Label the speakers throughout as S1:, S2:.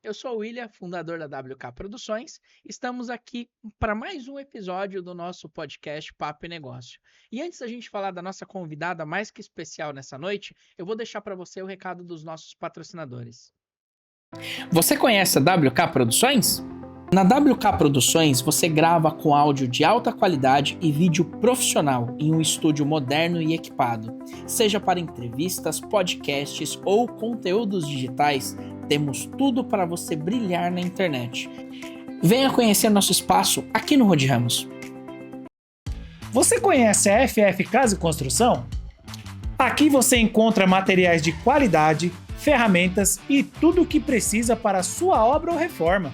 S1: Eu sou o William, fundador da WK Produções. Estamos aqui para mais um episódio do nosso podcast Papo e Negócio. E antes da gente falar da nossa convidada mais que especial nessa noite, eu vou deixar para você o recado dos nossos patrocinadores. Você conhece a WK Produções? Na WK Produções, você grava com áudio de alta qualidade e vídeo profissional em um estúdio moderno e equipado. Seja para entrevistas, podcasts ou conteúdos digitais, temos tudo para você brilhar na internet. Venha conhecer nosso espaço aqui no Rod Ramos.
S2: Você conhece a FF Casa e Construção? Aqui você encontra materiais de qualidade, ferramentas e tudo o que precisa para a sua obra ou reforma.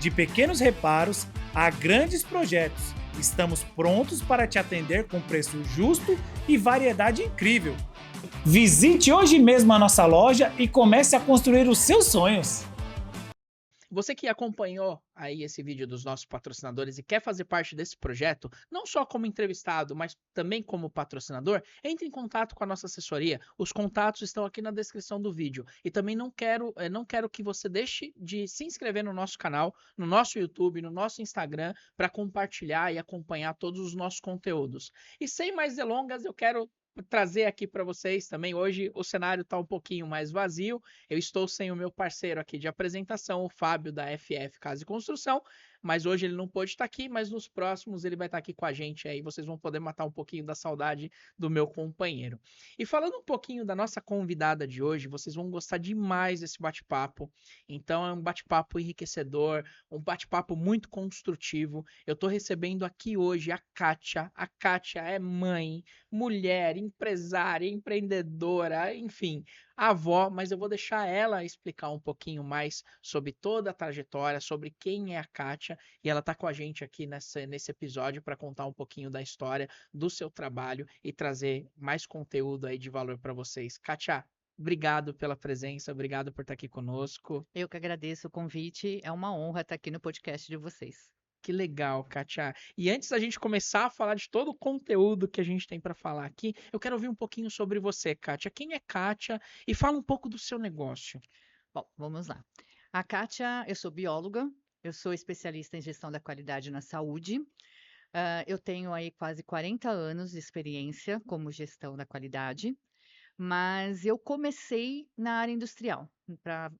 S2: De pequenos reparos a grandes projetos, estamos prontos para te atender com preço justo e variedade incrível. Visite hoje mesmo a nossa loja e comece a construir os seus sonhos.
S1: Você que acompanhou aí esse vídeo dos nossos patrocinadores e quer fazer parte desse projeto, não só como entrevistado, mas também como patrocinador, entre em contato com a nossa assessoria. Os contatos estão aqui na descrição do vídeo. E também não quero que você deixe de se inscrever no nosso canal, no nosso YouTube, no nosso Instagram, para compartilhar e acompanhar todos os nossos conteúdos. E sem mais delongas, eu quero trazer aqui para vocês também. Hoje o cenário está um pouquinho mais vazio. Eu estou sem o meu parceiro aqui de apresentação, o Fábio da FF Casa e Construção, mas hoje ele não pôde estar aqui, mas nos próximos ele vai estar aqui com a gente aí, vocês vão poder matar um pouquinho da saudade do meu companheiro. E falando um pouquinho da nossa convidada de hoje, vocês vão gostar demais desse bate-papo. Então é um bate-papo enriquecedor, um bate-papo muito construtivo. Eu estou recebendo aqui hoje a Kátia. A Kátia é mãe, mulher, empresária, empreendedora, enfim, avó, mas eu vou deixar ela explicar um pouquinho mais sobre toda a trajetória, sobre quem é a Kátia, e ela está com a gente aqui nesse episódio para contar um pouquinho da história, do seu trabalho e trazer mais conteúdo aí de valor para vocês. Kátia, obrigado pela presença, obrigado por estar aqui conosco.
S3: Eu que agradeço o convite, é uma honra estar aqui no podcast de vocês.
S1: Que legal, Kátia. E antes da gente começar a falar de todo o conteúdo que a gente tem para falar aqui, eu quero ouvir um pouquinho sobre você, Kátia. Quem é Kátia? E fala um pouco do seu negócio.
S3: Bom, vamos lá. A Kátia, eu sou bióloga, eu sou especialista em gestão da qualidade na saúde. Eu tenho aí quase 40 anos de experiência como gestão da qualidade, mas eu comecei na área industrial,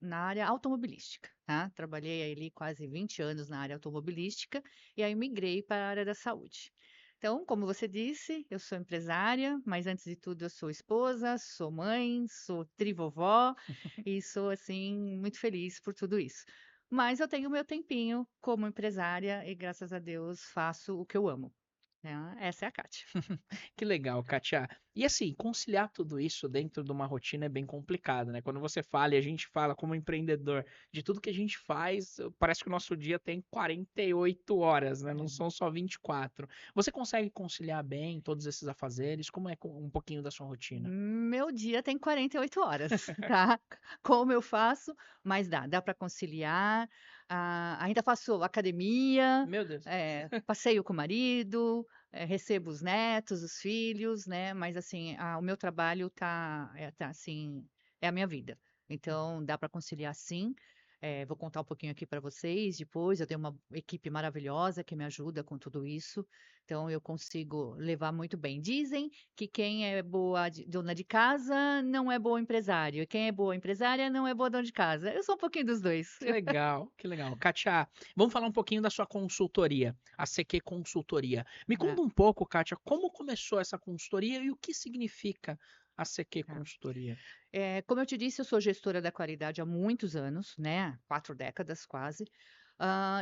S3: na área automobilística, tá? Trabalhei ali quase 20 anos na área automobilística e aí migrei para a área da saúde. Então, como você disse, eu sou empresária, mas antes de tudo eu sou esposa, sou mãe, sou trivovó e sou, assim, muito feliz por tudo isso. Mas eu tenho meu tempinho como empresária e, graças a Deus, faço o que eu amo, né? Essa é a Kátia.
S1: Que legal, Kátia. E assim, conciliar tudo isso dentro de uma rotina é bem complicado, né? Quando você fala e a gente fala como empreendedor de tudo que a gente faz, parece que o nosso dia tem 48 horas, né? Não são só 24. Você consegue conciliar bem todos esses afazeres? Como é um pouquinho da sua rotina?
S3: Meu dia tem 48 horas, tá? Como eu faço, mas dá para conciliar. Ainda faço academia,
S1: Meu Deus.
S3: passeio com o marido, recebo os netos, os filhos, né? Mas assim, o meu trabalho tá assim, é a minha vida. Então dá para conciliar sim. Vou contar um pouquinho aqui para vocês depois. Eu tenho uma equipe maravilhosa que me ajuda com tudo isso. Então eu consigo levar muito bem. Dizem que quem é boa dona de casa não é boa empresário, e quem é boa empresária não é boa dona de casa. Eu sou um pouquinho dos dois.
S1: Que legal, que legal. Kátia, vamos falar um pouquinho da sua consultoria, a CQ Consultoria. Me
S3: É,
S1: conta um pouco, Kátia, como começou essa consultoria e o que significa a CQ
S3: tá.
S1: Consultoria?
S3: Como eu te disse, eu sou gestora da qualidade há muitos anos, né? 4 décadas quase.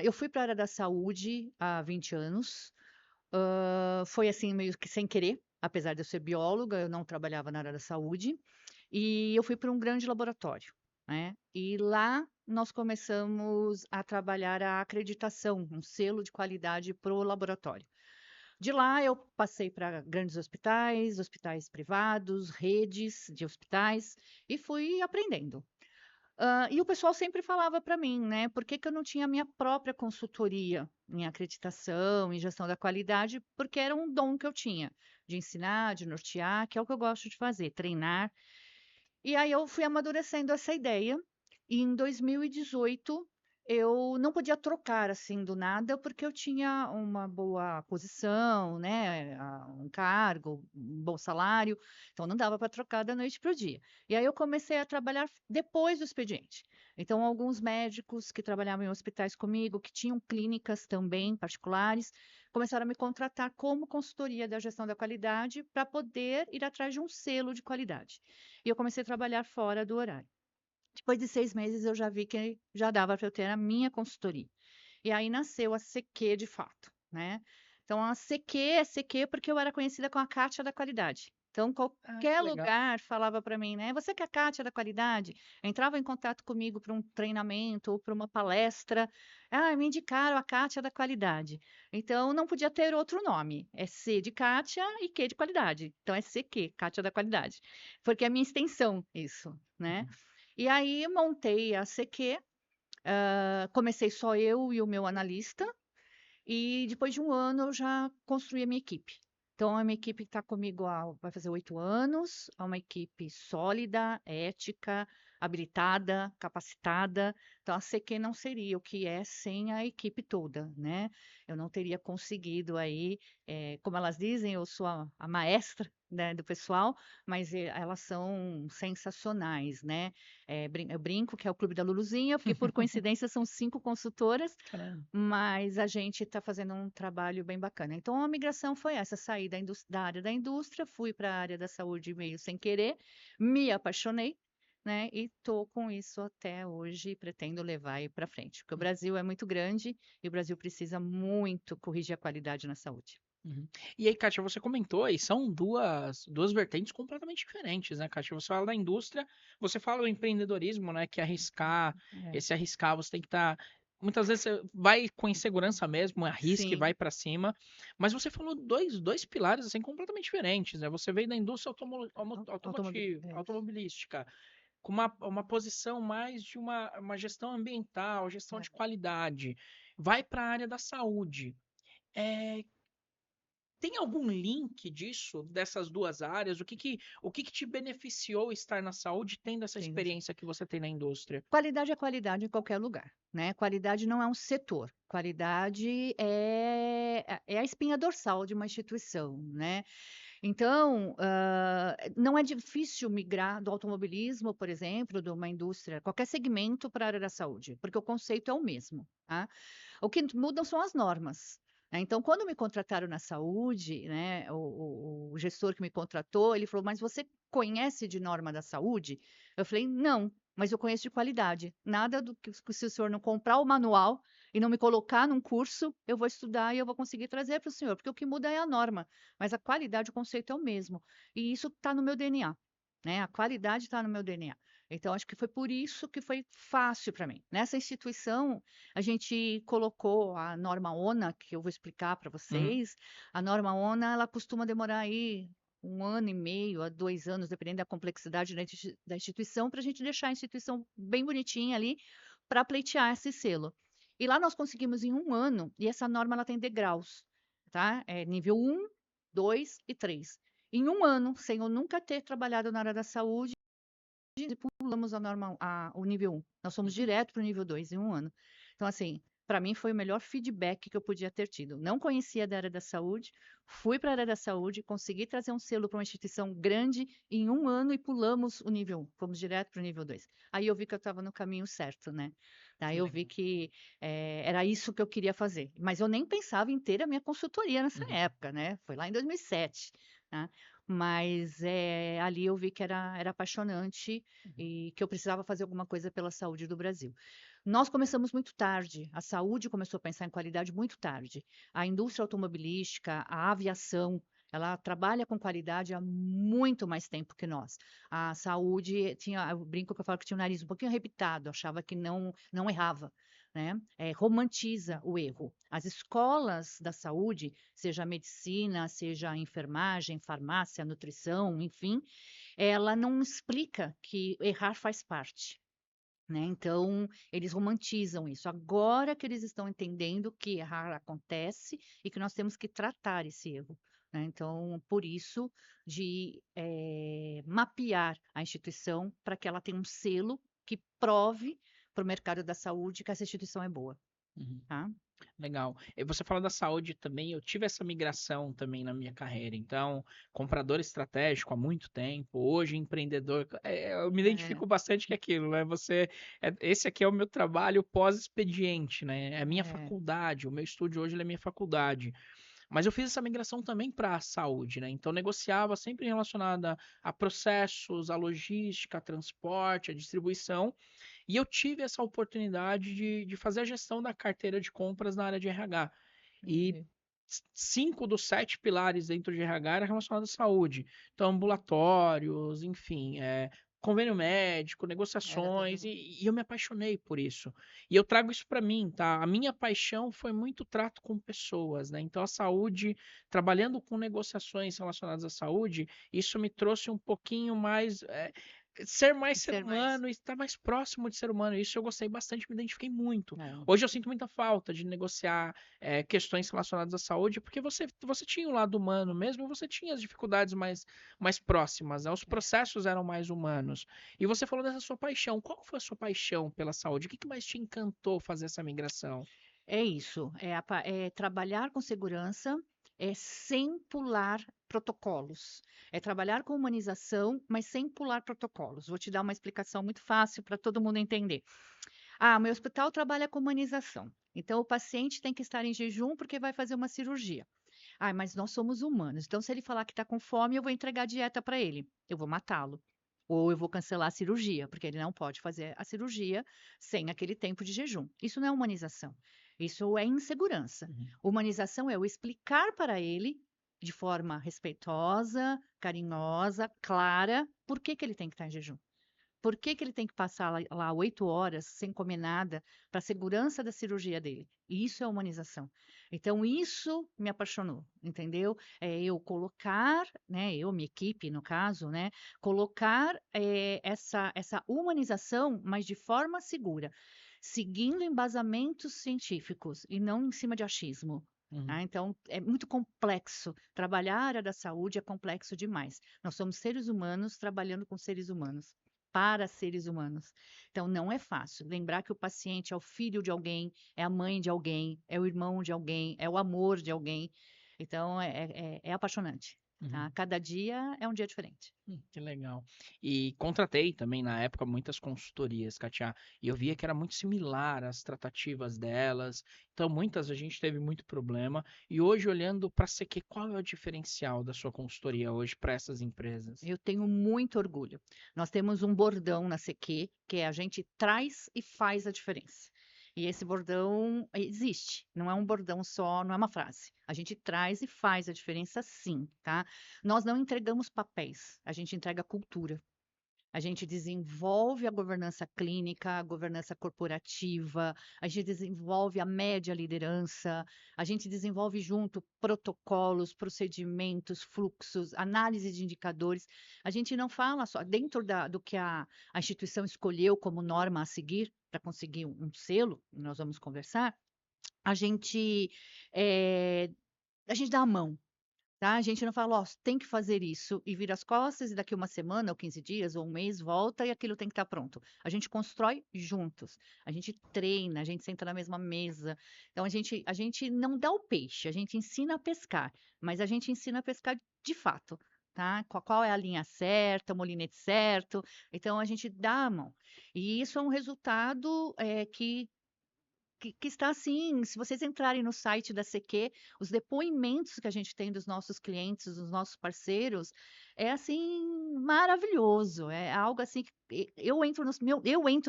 S3: Eu fui para a área da saúde há 20 anos. Foi assim, meio que sem querer, apesar de eu ser bióloga, eu não trabalhava na área da saúde. E eu fui para um grande laboratório, né? E lá nós começamos a trabalhar a acreditação, um selo de qualidade para o laboratório. De lá eu passei para grandes hospitais, hospitais privados, redes de hospitais e fui aprendendo. E o pessoal sempre falava para mim, né, por que que eu não tinha a minha própria consultoria em acreditação, em gestão da qualidade, porque era um dom que eu tinha, de ensinar, de nortear, que é o que eu gosto de fazer, treinar. E aí eu fui amadurecendo essa ideia E em 2018, eu não podia trocar assim do nada, porque eu tinha uma boa posição, né, um cargo, um bom salário, então não dava para trocar da noite para o dia. E aí eu comecei a trabalhar depois do expediente. Então, alguns médicos que trabalhavam em hospitais comigo, que tinham clínicas também particulares, começaram a me contratar como consultoria da gestão da qualidade para poder ir atrás de um selo de qualidade. E eu comecei a trabalhar fora do horário. Depois de 6 meses, eu já vi que já dava para eu ter a minha consultoria. E aí nasceu a CQ de fato, né. Então a CQ é CQ porque eu era conhecida com a Kátia da qualidade. Então
S1: Ah,
S3: qualquer
S1: que legal.
S3: lugar falava para mim, né: "Você que é a Kátia da qualidade?". Entrava em contato comigo para um treinamento ou para uma palestra, "Ah, me indicaram a Kátia da qualidade". Então não podia ter outro nome, é C de Kátia e Q de qualidade. Então é CQ, Kátia da qualidade, porque é a minha extensão isso, né.
S1: Uhum.
S3: E aí montei a CQ, comecei só eu e o meu analista, e depois de 1 ano eu já construí a minha equipe. Então a minha equipe está comigo vai fazer 8 anos, é uma equipe sólida, ética, habilitada, capacitada. Então a CQ não seria o que é sem a equipe toda, né. Eu não teria conseguido aí, como elas dizem, eu sou a maestra, né, do pessoal, mas elas são sensacionais, né. Eu brinco que é o clube da Luluzinha, porque por coincidência são 5 consultoras,
S1: Caramba.
S3: mas a gente está fazendo um trabalho bem bacana. Então a migração foi essa, saí da área da indústria, fui para a área da saúde meio sem querer, me apaixonei, né, e tô com isso até hoje e pretendo levar aí para frente, porque o Brasil é muito grande e o Brasil precisa muito corrigir a qualidade na saúde.
S1: Uhum. E aí, Kátia, você comentou, e são duas vertentes completamente diferentes, né, Kátia? Você fala da indústria, você fala do empreendedorismo, né, que é arriscar,
S3: É,
S1: esse arriscar, você tem que estar. Muitas vezes você vai com insegurança mesmo, arrisca e
S3: sim,
S1: vai para cima, mas você falou dois pilares assim completamente diferentes, né? Você veio da indústria
S3: isso,
S1: automobilística, com uma posição mais de uma gestão ambiental, gestão
S3: é.
S1: de qualidade, vai para a área da saúde. É, tem algum link disso, dessas duas áreas? O que que te beneficiou estar na saúde tendo essa
S3: Sim.
S1: experiência que você tem na indústria?
S3: Qualidade é qualidade em qualquer lugar, né. Qualidade não é um setor, qualidade é a espinha dorsal de uma instituição, né. Então, não é difícil migrar do automobilismo, por exemplo, de uma indústria, qualquer segmento para a área da saúde, porque o conceito é o mesmo, tá. O que mudam são as normas, né. Então, quando me contrataram na saúde, né, o gestor que me contratou, ele falou: "Mas você conhece de norma da saúde?" Eu falei: "Não, mas eu conheço de qualidade. Nada do que se o senhor não comprar o manual e não me colocar num curso, eu vou estudar e eu vou conseguir trazer para o senhor, porque o que muda é a norma, mas a qualidade, o conceito é o mesmo. E isso está no meu DNA, né? A qualidade está no meu DNA. Então, acho que foi por isso que foi fácil para mim. Nessa instituição, a gente colocou a norma ONA, que eu vou explicar para
S1: Uhum.
S3: vocês. A norma ONA, ela costuma demorar aí 1 ano e meio a 2 anos, dependendo da complexidade da instituição, para a gente deixar a instituição bem bonitinha ali para pleitear esse selo. E lá nós conseguimos em 1 ano, e essa norma ela tem degraus, tá? É nível 1, 2 e 3. Em 1 ano, sem eu nunca ter trabalhado na área da saúde, pulamos o nível 1. Nós fomos direto para o nível 2 em 1 ano. Então, assim, para mim foi o melhor feedback que eu podia ter tido. Não conhecia da área da saúde, fui para a área da saúde, consegui trazer um selo para uma instituição grande em 1 ano e pulamos o nível 1. Fomos direto para o nível 2. Aí eu vi que eu estava no caminho certo, né? Daí
S1: Que
S3: eu vi
S1: legal.
S3: que era isso que eu queria fazer. Mas eu nem pensava em ter a minha consultoria nessa
S1: Uhum.
S3: época, né? Foi lá em 2007, né? Mas ali eu vi que era apaixonante
S1: Uhum.
S3: e que eu precisava fazer alguma coisa pela saúde do Brasil. Nós começamos muito tarde, a saúde começou a pensar em qualidade muito tarde. A indústria automobilística, a aviação, ela trabalha com qualidade há muito mais tempo que nós. A saúde tinha, eu brinco que eu falo que tinha o nariz um pouquinho arrebitado, achava que não errava, né? Romantiza o erro. As escolas da saúde, seja a medicina, seja a enfermagem, farmácia, nutrição, enfim, ela não explica que errar faz parte, né, então eles romantizam isso. Agora que eles estão entendendo que errar acontece e que nós temos que tratar esse erro, né, então por isso de, mapear a instituição para que ela tenha um selo que prove para o mercado da saúde que essa instituição é boa,
S1: Uhum.
S3: tá?
S1: Legal. E você fala da saúde também, eu tive essa migração também na minha carreira. Então, comprador estratégico há muito tempo, hoje empreendedor. Eu me
S3: É,
S1: identifico bastante com aquilo, né? Esse aqui é o meu trabalho pós-expediente, né? É a minha
S3: é,
S1: faculdade, o meu estúdio hoje ele é minha faculdade. Mas eu fiz essa migração também para a saúde, né? Então, negociava sempre relacionada a processos, a logística, a transporte, a distribuição. E eu tive essa oportunidade de fazer a gestão da carteira de compras na área de RH. E
S3: entendi.
S1: 5 dos 7 pilares dentro de RH era relacionado à saúde. Então, ambulatórios, enfim, convênio médico,
S3: Era
S1: negociações,
S3: tudo.
S1: e eu me apaixonei por isso. E eu trago isso para mim, tá? A minha paixão foi muito trato com pessoas, né? Então, a saúde, trabalhando com negociações relacionadas à saúde, isso me trouxe um pouquinho mais. Ser mais ser
S3: Ser mais.
S1: humano e estar mais próximo de ser humano. Isso eu gostei bastante, me identifiquei muito.
S3: É.
S1: Hoje eu sinto muita falta de negociar questões relacionadas à saúde, porque você tinha o lado humano mesmo, você tinha as dificuldades mais próximas, né? Os processos eram mais humanos. E você falou dessa sua paixão. Qual foi a sua paixão pela saúde? O que mais te encantou fazer essa migração?
S3: É isso, é trabalhar com segurança, sem pular protocolos. É trabalhar com humanização, mas sem pular protocolos. Vou te dar uma explicação muito fácil para todo mundo entender. Ah, meu hospital trabalha com humanização. Então, o paciente tem que estar em jejum porque vai fazer uma cirurgia. Ah, mas nós somos humanos. Então, se ele falar que está com fome, eu vou entregar dieta para ele. Eu vou matá-lo. Ou eu vou cancelar a cirurgia, porque ele não pode fazer a cirurgia sem aquele tempo de jejum. Isso não é humanização. Isso é insegurança.
S1: Uhum.
S3: Humanização é eu explicar para ele, de forma respeitosa, carinhosa, clara, por que que ele tem que estar em jejum. Por que que ele tem que passar lá 8 horas sem comer nada para a segurança da cirurgia dele? E isso é humanização. Então, isso me apaixonou, entendeu? É eu colocar, né, eu, minha equipe, no caso, né, colocar essa humanização, mas de forma segura, seguindo embasamentos científicos e não em cima de achismo.
S1: Uhum.
S3: Tá? Então, é muito complexo. Trabalhar a área da saúde é complexo demais. Nós somos seres humanos trabalhando com seres humanos para seres humanos. Então, não é fácil. Lembrar que o paciente é o filho de alguém, é a mãe de alguém, é o irmão de alguém, é o amor de alguém. Então, é apaixonante. Tá?
S1: Uhum.
S3: Cada dia é um dia diferente.
S1: Que legal. E contratei também na época muitas consultorias, Katia, e eu via que era muito similar às tratativas delas. Então, muitas a gente teve muito problema. E hoje, olhando para a CQ, qual é o diferencial da sua consultoria hoje para essas empresas?
S3: Eu tenho muito orgulho. Nós temos um bordão na CQ, que é a gente traz e faz a diferença. E esse bordão existe, não é um bordão só, não é uma frase. A gente traz e faz a diferença sim, tá? Nós não entregamos papéis, a gente entrega cultura. A gente desenvolve a governança clínica, a governança corporativa, a gente desenvolve a média liderança, a gente desenvolve junto protocolos, procedimentos, fluxos, análise de indicadores. A gente não fala só dentro do que a instituição escolheu como norma a seguir para conseguir um selo, nós vamos conversar, a gente, eh, a gente dá a mão. Tá? A gente não fala, ó, tem que fazer isso e vira as costas e daqui uma semana ou 15 dias ou um mês volta e aquilo tem que estar pronto. A gente constrói juntos, a gente treina, a gente senta na mesma mesa. Então a gente não dá o peixe, a gente ensina a pescar, mas a gente ensina a pescar de fato, tá? Qual é a linha certa, o molinete certo. Então a gente dá a mão. E isso é um resultado que está assim, se vocês entrarem no site da CQ, os depoimentos que a gente tem dos nossos clientes, dos nossos parceiros, é assim maravilhoso. É algo assim que eu entro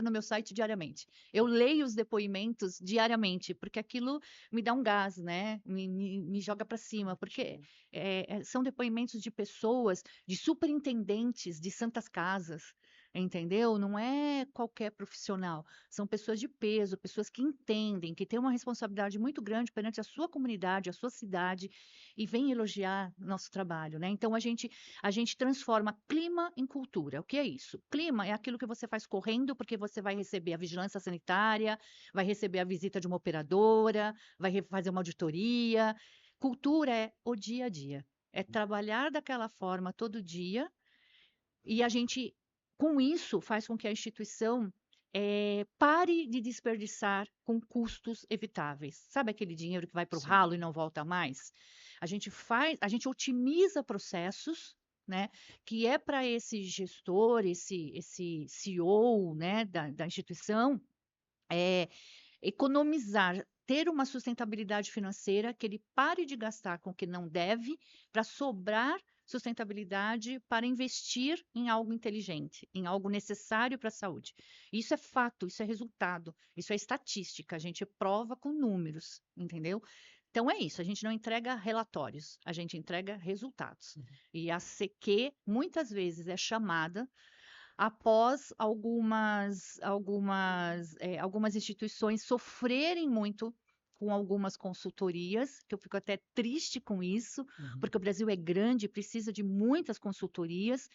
S3: no meu site diariamente. Eu leio os depoimentos diariamente, porque aquilo me dá um gás, né? Me joga para cima, porque são depoimentos de pessoas, de superintendentes de santas casas. Entendeu? Não é qualquer profissional. São pessoas de peso, pessoas que entendem, que têm uma responsabilidade muito grande perante a sua comunidade, a sua cidade, e vêm elogiar nosso trabalho, né? Então a gente transforma clima em cultura. O que é isso? Clima é aquilo que você faz correndo, porque você vai receber a vigilância sanitária, vai receber a visita de uma operadora, vai fazer uma auditoria. Cultura é o dia a dia. É trabalhar daquela forma todo dia, e a gente, com isso, faz com que a instituição pare de desperdiçar com custos evitáveis. Sabe aquele dinheiro que vai para o
S1: Sim.
S3: ralo e não volta mais? A gente otimiza processos, né, que é para esse gestor, esse CEO, né, da instituição, é, economizar, ter uma sustentabilidade financeira, que ele pare de gastar com o que não deve, para sobrar sustentabilidade para investir em algo inteligente, em algo necessário para a saúde. Isso é fato, isso é resultado, isso é estatística, a gente prova com números, entendeu? Então é isso, a gente não entrega relatórios, a gente entrega resultados.
S1: Uhum.
S3: E a CQ muitas vezes é chamada após algumas instituições sofrerem muito com algumas consultorias, que eu fico até triste com isso,
S1: Uhum.
S3: porque o Brasil é grande, precisa de muitas consultorias,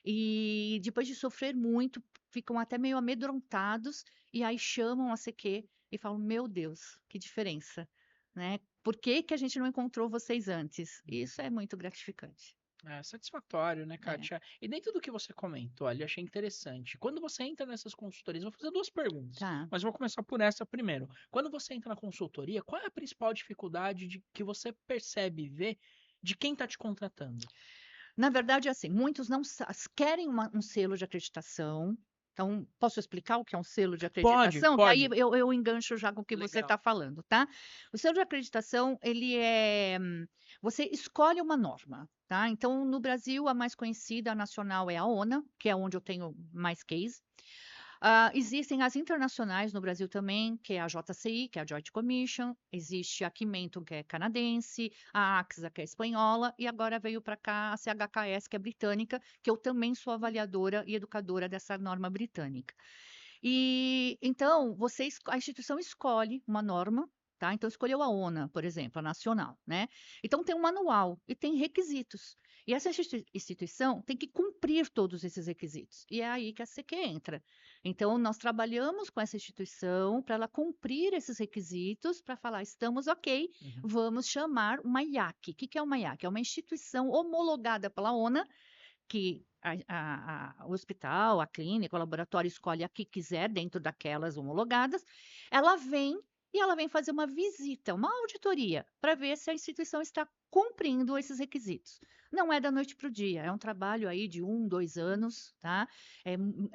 S3: e depois de sofrer muito, ficam até meio amedrontados, e aí chamam a CQ e falam: Meu Deus, que diferença, né? Por que que a gente não encontrou vocês antes? Isso é muito gratificante.
S1: É satisfatório, né,
S3: É,
S1: Kátia? E dentro do que você comentou ali, achei interessante. Quando você entra nessas consultorias, vou fazer duas perguntas,
S3: tá.
S1: mas vou começar por essa primeiro. Quando você entra na consultoria, qual é a principal dificuldade que você percebe e vê de quem está te contratando?
S3: Na verdade, assim, muitos não querem um selo de acreditação. Então, posso explicar o que é um selo de
S1: Pode,
S3: acreditação? Que aí
S1: pode.
S3: eu engancho já com o que você
S1: Legal.
S3: está falando, tá? O selo de acreditação, ele é. Você escolhe uma norma, tá? Então, no Brasil, a mais conhecida, a nacional, é a ONA, que é onde eu tenho mais case. Existem as internacionais no Brasil também, que é a JCI, que é a Joint Commission, existe a Quimenton, que é canadense, a AXA, que é espanhola, e agora veio para cá a CHKS, que é britânica, que eu também sou avaliadora e educadora dessa norma britânica. E então, a instituição escolhe uma norma, tá? Então, escolheu a ONA, por exemplo, a nacional, né? Então, tem um manual e tem requisitos. E essa instituição tem que cumprir todos esses requisitos. E é aí que a CQ entra. Então, nós trabalhamos com essa instituição para ela cumprir esses requisitos, para falar, estamos ok,
S1: Uhum.
S3: vamos chamar uma IAC. O que é uma IAC? É uma instituição homologada pela ONA, que o hospital, a clínica, o laboratório escolhe a que quiser dentro daquelas homologadas, ela vem e ela vem fazer uma visita, uma auditoria, para ver se a instituição está cumprindo esses requisitos. Não é da noite para o dia, é um trabalho aí de 1, 2 anos, tá?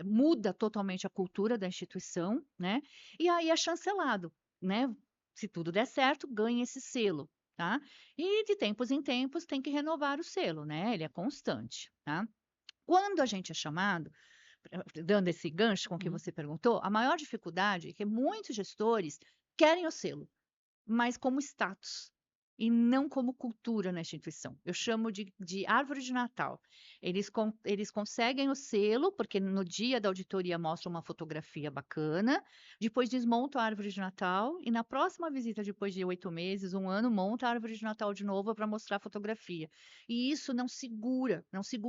S3: Muda totalmente a cultura da instituição, né? E aí é chancelado, né? Se tudo der certo, ganha esse selo, tá? E de tempos em tempos tem que renovar o selo, né? Ele é constante, tá? Quando a gente é chamado, dando esse gancho com o que
S1: Uhum.
S3: você perguntou, a maior dificuldade é que muitos gestores querem o selo, mas como status e não como cultura na instituição. Eu chamo de árvore de Natal. Eles conseguem o selo, porque no dia da auditoria mostra uma fotografia bacana, depois desmontam a árvore de Natal e na próxima visita, depois de 8 meses, 1 ano, monta a árvore de Natal de novo para mostrar a fotografia. E isso não segura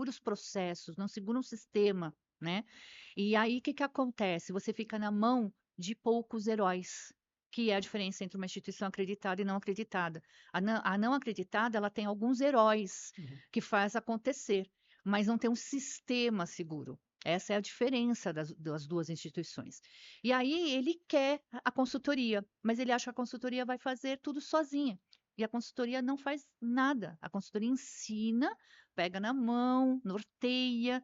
S3: os processos, não segura um sistema, né? E aí, o que que acontece? Você fica na mão de poucos heróis, que é a diferença entre uma instituição acreditada e não acreditada. A não acreditada, ela tem alguns heróis
S1: Uhum.
S3: que faz acontecer, mas não tem um sistema seguro. Essa é a diferença das duas instituições. E aí ele quer a consultoria, mas ele acha que a consultoria vai fazer tudo sozinha. E a consultoria não faz nada. A consultoria ensina, pega na mão, norteia,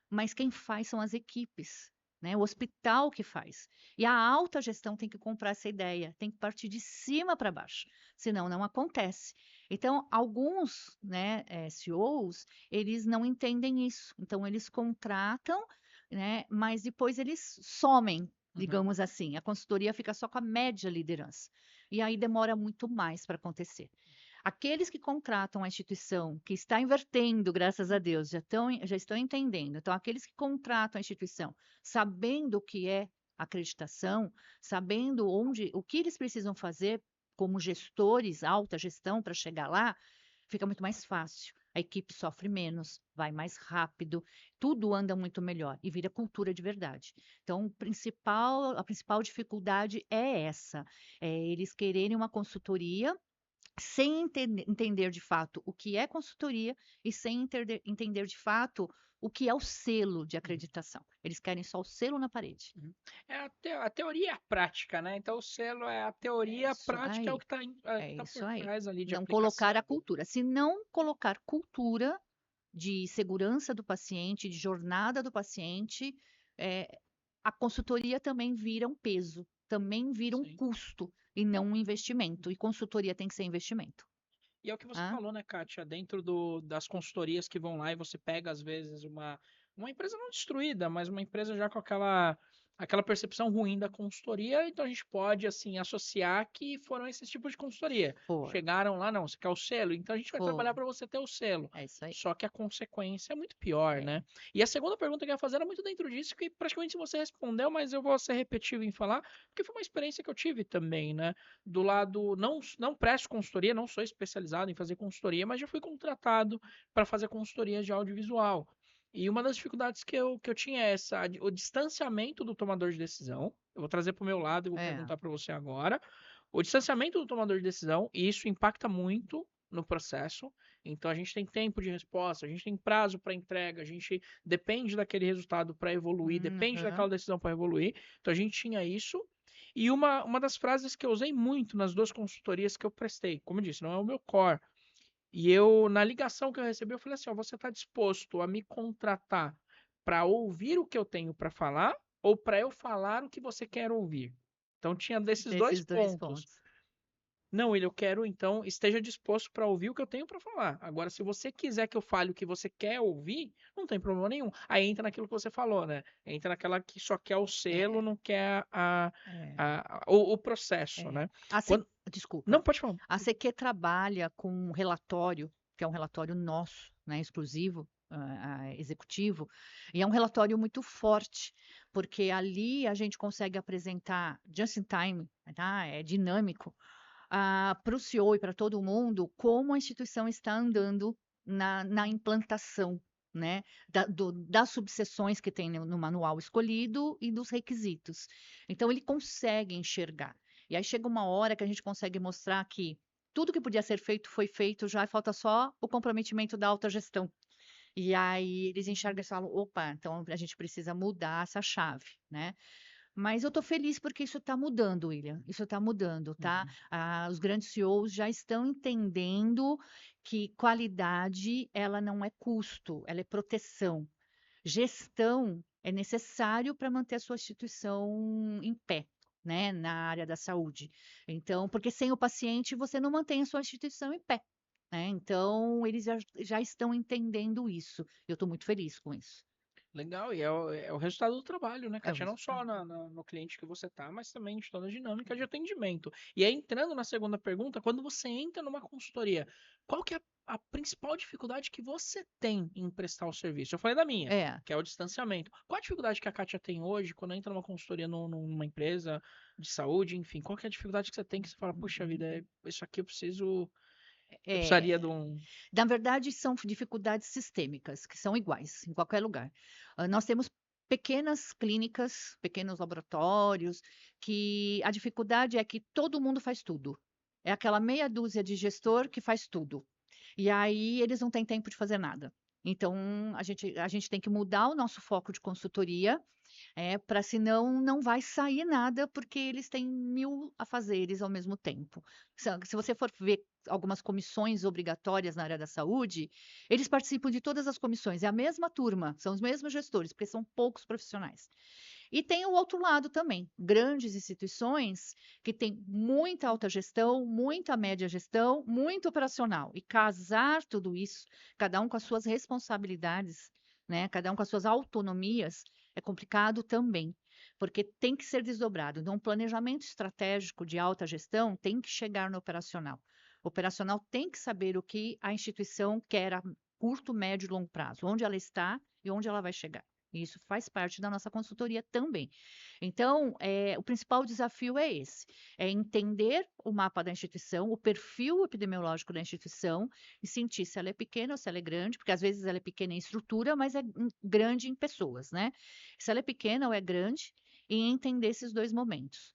S3: mas quem faz são as equipes, né? O hospital que faz. E a alta gestão tem que comprar essa ideia, tem que partir de cima para baixo, senão não acontece. Então, alguns, né, CEOs, eles não entendem isso. Então, eles contratam, né, mas depois eles somem,
S1: Uhum.
S3: digamos assim. A consultoria fica só com a média liderança. E aí demora muito mais para acontecer. Aqueles que contratam a instituição, que está invertendo, graças a Deus, já estão entendendo. Então, aqueles que contratam a instituição, sabendo o que é acreditação, sabendo o que eles precisam fazer como gestores, alta gestão, para chegar lá, fica muito mais fácil. A equipe sofre menos, vai mais rápido, tudo anda muito melhor e vira cultura de verdade. Então, a principal dificuldade é essa, é eles quererem uma consultoria sem entender de fato o que é consultoria e sem entender de fato o que é o selo de acreditação. Eles querem só o selo na parede.
S1: Uhum. A teoria é a prática, né? Então o selo é a
S3: É
S1: teoria, a
S3: isso
S1: prática é o
S3: aí.
S1: que está
S3: É
S1: por
S3: isso aí.
S1: trás ali de
S3: Não colocar a
S1: aplicação.
S3: cultura. Se não colocar cultura de segurança do paciente, de jornada do paciente, eh, a consultoria também vira um peso, também vira um
S1: Sim.
S3: custo e não um investimento. E consultoria tem que ser investimento.
S1: E é o que você
S3: Ah,
S1: falou, né, Kátia? Dentro das consultorias que vão lá e você pega, às vezes, uma empresa não destruída, mas uma empresa já com aquela percepção ruim da consultoria, então a gente pode, assim, associar que foram esses tipos de consultoria.
S3: foram,
S1: Chegaram lá, não, você quer o selo? Então a gente vai trabalhar
S3: foram.
S1: para você ter o selo.
S3: É isso aí.
S1: Só que a consequência é muito pior,
S3: É.
S1: né? E a segunda pergunta que eu ia fazer era muito dentro disso, que praticamente você respondeu, mas eu vou ser repetitivo em falar, porque foi uma experiência que eu tive também, né? Do lado, não presto consultoria, não sou especializado em fazer consultoria, mas já fui contratado para fazer consultoria de audiovisual. E uma das dificuldades que eu tinha é o distanciamento do tomador de decisão. Eu vou trazer para o meu lado e vou
S3: É.
S1: perguntar para você agora. O distanciamento do tomador de decisão, e isso impacta muito no processo. Então a gente tem tempo de resposta, a gente tem prazo para entrega, a gente depende daquele resultado para evoluir, depende
S3: Uhum.
S1: daquela decisão para evoluir. Então a gente tinha isso. E uma das frases que eu usei muito nas duas consultorias que eu prestei, como eu disse, não é o meu core. E eu, na ligação que eu recebi, eu falei assim: ó, você está disposto a me contratar para ouvir o que eu tenho para falar ou para eu falar o que você quer ouvir? Então tinha desses dois
S3: Desses dois
S1: pontos.
S3: pontos.
S1: Não, William, eu quero, então, esteja disposto para ouvir o que eu tenho para falar. Agora, se você quiser que eu fale o que você quer ouvir, não tem problema nenhum. Aí entra naquilo que você falou, né? Entra naquela que só quer o selo,
S3: É,
S1: não quer
S3: é,
S1: o processo,
S3: é.
S1: né?
S3: A C...
S1: Quando... Não,
S3: Desculpa.
S1: pode falar.
S3: A CQ trabalha com um relatório, que é um relatório nosso, né, exclusivo, executivo, e é um relatório muito forte, porque ali a gente consegue apresentar just in time, tá? É dinâmico, para o CEO e para todo mundo como a instituição está andando na implantação, né, das subseções que tem no manual escolhido e dos requisitos. Então, ele consegue enxergar. E aí chega uma hora que a gente consegue mostrar que tudo que podia ser feito foi feito já, e falta só o comprometimento da alta gestão. E aí eles enxergam e falam, opa, então a gente precisa mudar essa chave, né? Mas eu estou feliz porque isso está mudando, William. Isso está mudando, tá?
S1: Uhum.
S3: Os grandes CEOs já estão entendendo que qualidade, ela não é custo, ela é proteção. Gestão é necessário para manter a sua instituição em pé, né, na área da saúde. Então, porque sem o paciente você não mantém a sua instituição em pé, né? Então, eles já estão entendendo isso. Eu estou muito feliz com isso.
S1: Legal, e é o resultado do trabalho, né,
S3: É o
S1: Katia? Não só
S3: resultado.
S1: no cliente que você tá, mas também de toda a dinâmica de atendimento. E aí, entrando na segunda pergunta, quando você entra numa consultoria, qual que é a principal dificuldade que você tem em prestar o serviço? Eu falei da minha,
S3: É.
S1: que é o distanciamento. Qual a dificuldade que a Katia tem hoje quando entra numa consultoria numa empresa de saúde, enfim? Qual que é a dificuldade que você tem que você fala, puxa vida, isso aqui eu precisaria de
S3: É,
S1: um...
S3: na verdade, são dificuldades sistêmicas, que são iguais em qualquer lugar. Nós temos pequenas clínicas, pequenos laboratórios, que a dificuldade é que todo mundo faz tudo. É aquela meia dúzia de gestor que faz tudo. E aí eles não têm tempo de fazer nada. Então, a gente tem que mudar o nosso foco de consultoria, para senão não vai sair nada, porque eles têm 1000 afazeres ao mesmo tempo. Se você for ver algumas comissões obrigatórias na área da saúde, eles participam de todas as comissões, é a mesma turma, são os mesmos gestores, porque são poucos profissionais. E tem o outro lado também, grandes instituições que têm muita alta gestão, muita média gestão, muito operacional. E casar tudo isso, cada um com as suas responsabilidades, né? Cada um com as suas autonomias, é complicado também, porque tem que ser desdobrado. Então, um planejamento estratégico de alta gestão tem que chegar no operacional. O operacional tem que saber o que a instituição quer a curto, médio e longo prazo, onde ela está e onde ela vai chegar. E isso faz parte da nossa consultoria também. Então, o principal desafio é esse: é entender o mapa da instituição, o perfil epidemiológico da instituição e sentir se ela é pequena ou se ela é grande, porque às vezes ela é pequena em estrutura, mas é grande em pessoas, né? Se ela é pequena ou é grande, e entender esses dois momentos.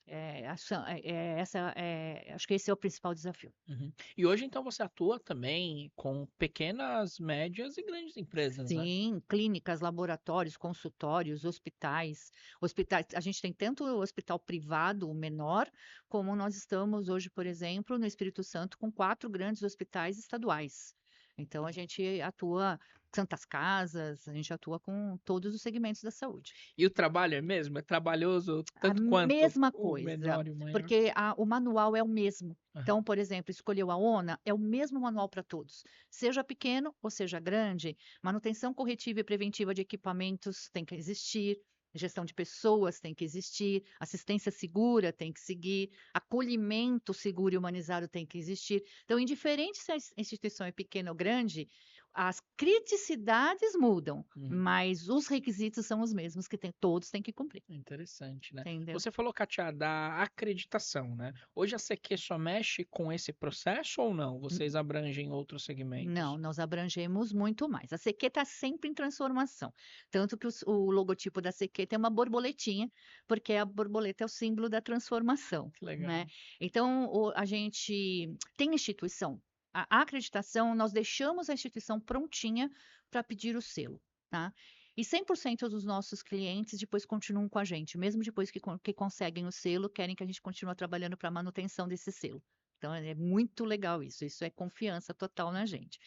S3: Acho que esse é o principal desafio.
S1: Uhum. E hoje, então, você atua também com pequenas, médias e grandes empresas, né?
S3: Sim, clínicas, laboratórios, consultórios, hospitais. Hospitais, a gente tem tanto o hospital privado, o menor, como nós estamos hoje, por exemplo, no Espírito Santo, com 4 grandes hospitais estaduais. Então, a gente atua Santas Casas, a gente atua com todos os segmentos da saúde.
S1: E o trabalho é mesmo? É trabalhoso
S3: A
S1: tanto quanto
S3: mesma
S1: o
S3: coisa,
S1: menor e o maior?
S3: porque o manual é o mesmo.
S1: Aham.
S3: Então, por exemplo, escolheu a ONA, é o mesmo manual para todos, seja pequeno ou seja grande. Manutenção corretiva e preventiva de equipamentos tem que existir, gestão de pessoas tem que existir, assistência segura tem que seguir, acolhimento seguro e humanizado tem que existir. Então, indiferente se a instituição é pequena ou grande, as criticidades mudam,
S1: Uhum.
S3: mas os requisitos são os mesmos que todos têm que cumprir.
S1: Interessante, né?
S3: Entendeu?
S1: Você falou, Katia, da acreditação, né? Hoje a CQ só mexe com esse processo ou não? Vocês abrangem outros segmentos?
S3: Não, nós abrangemos muito mais. A CQ está sempre em transformação. Tanto que o logotipo da CQ tem uma borboletinha, porque a borboleta é o símbolo da transformação,
S1: Que legal.
S3: né? Então, a gente tem instituição. A acreditação, nós deixamos a instituição prontinha para pedir o selo, tá? E 100% dos nossos clientes depois continuam com a gente, mesmo depois que conseguem o selo, querem que a gente continue trabalhando para a manutenção desse selo. Então, é muito legal isso. Isso é confiança total na gente.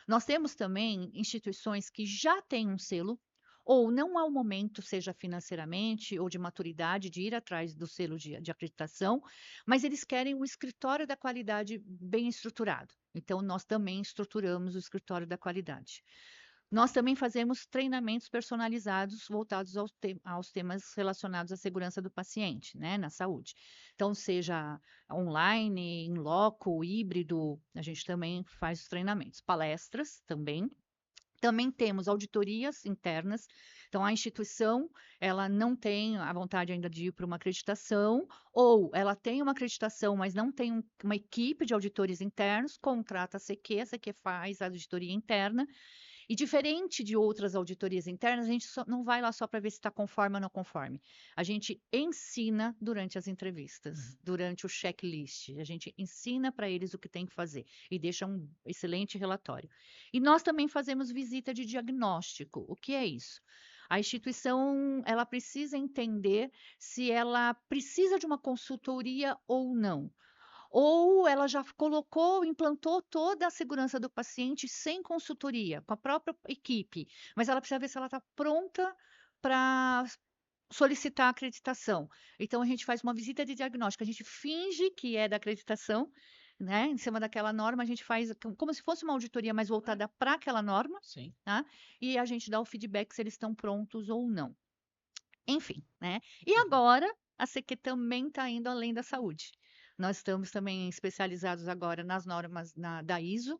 S3: Nós temos também instituições que já têm um selo, ou não há o momento, seja financeiramente ou de maturidade, de ir atrás do selo de acreditação, mas eles querem um escritório da qualidade bem estruturado. Então, nós também estruturamos o escritório da qualidade. Nós também fazemos treinamentos personalizados voltados aos temas relacionados à segurança do paciente, né, na saúde. Então, seja online, in loco, híbrido, a gente também faz os treinamentos. Palestras também. Também temos auditorias internas. Então, a instituição, ela não tem a vontade ainda de ir para uma acreditação, ou ela tem uma acreditação, mas não tem uma equipe de auditores internos, contrata a CQ faz a auditoria interna. E diferente de outras auditorias internas, a gente não vai lá só para ver se está conforme ou não conforme. A gente ensina durante as entrevistas, durante o checklist. A gente ensina para eles o que tem que fazer e deixa um excelente relatório. E nós também fazemos visita de diagnóstico. O que é isso? A instituição, ela precisa entender se ela precisa de uma consultoria ou não. Ou ela já colocou, implantou toda a segurança do paciente sem consultoria, com a própria equipe, mas ela precisa ver se ela está pronta para solicitar a acreditação. Então, a gente faz uma visita de diagnóstico, a gente finge que é da acreditação, né? Em cima daquela norma, a gente faz como se fosse uma auditoria mais voltada para aquela norma,
S1: Sim.
S3: tá? E a gente dá o feedback se eles estão prontos ou não. Enfim, né? E agora, a CQ também está indo além da saúde. Nós estamos também especializados agora nas normas da ISO,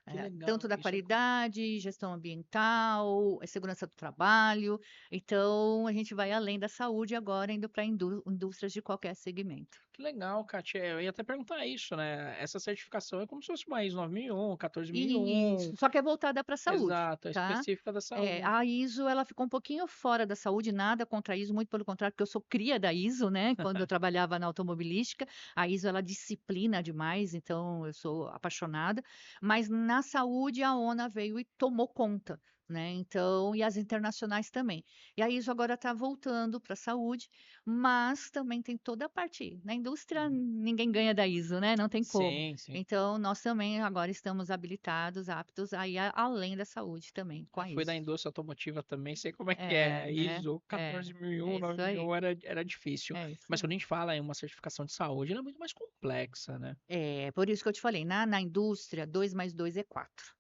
S1: Que legal.
S3: tanto da
S1: Isso
S3: qualidade, gestão ambiental, segurança do trabalho. Então, a gente vai além da saúde agora, indo para indústrias de qualquer segmento.
S1: Que legal, Katia. Eu ia até perguntar isso, né? Essa certificação é como se fosse uma ISO 9001, 14001.
S3: Isso, só que é voltada para a saúde,
S1: Exato, é
S3: tá?
S1: específica da saúde.
S3: A ISO, ela ficou um pouquinho fora da saúde, nada contra a ISO, muito pelo contrário, porque eu sou cria da ISO, né? Quando eu trabalhava na automobilística, a ISO, ela disciplina demais, então eu sou apaixonada. Mas na saúde, a ONA veio e tomou conta, né? Então, e as internacionais também. E a ISO agora está voltando para a saúde, mas também tem toda a parte. Na indústria, ninguém ganha da ISO, né? Não tem como.
S1: Sim, sim.
S3: Então, nós também agora estamos habilitados, aptos a ir além da saúde também, com a
S1: Fui da
S3: ISO.
S1: indústria automotiva também, sei como é que é.
S3: Né?
S1: ISO
S3: É
S1: 14001,
S3: isso aí.
S1: 9001 era difícil.
S3: É isso
S1: Mas
S3: aí.
S1: quando a gente fala em uma certificação de saúde, ela é muito mais complexa, né?
S3: É, por isso que eu te falei, na indústria, 2 mais 2 é 4.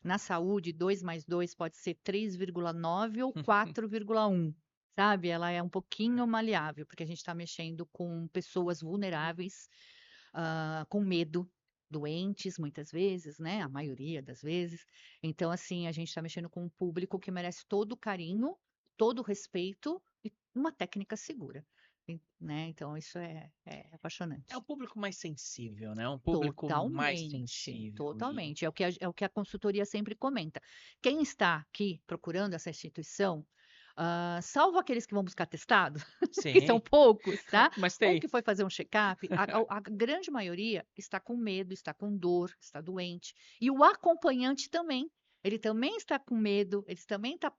S3: Na saúde, 2 mais 2 pode ser 3,9 ou 4,1. Sabe? Ela é um pouquinho maleável, porque a gente está mexendo com pessoas vulneráveis, com medo, doentes, muitas vezes, né? A maioria das vezes. Então, assim, a gente está mexendo com um público que merece todo o carinho, todo o respeito e uma técnica segura. Né? Então, isso é apaixonante.
S1: É um público mais sensível, né? Um público mais sensível.
S3: Totalmente. É o que a consultoria sempre comenta. Quem está aqui procurando essa instituição, Salvo aqueles que vão buscar atestado, que são
S1: Sim,
S3: poucos, tá?
S1: mas
S3: Ou
S1: tem.
S3: que foi fazer um check-up, a grande maioria está com medo, está com dor, está doente. E o acompanhante também. Ele também está com medo, ele também está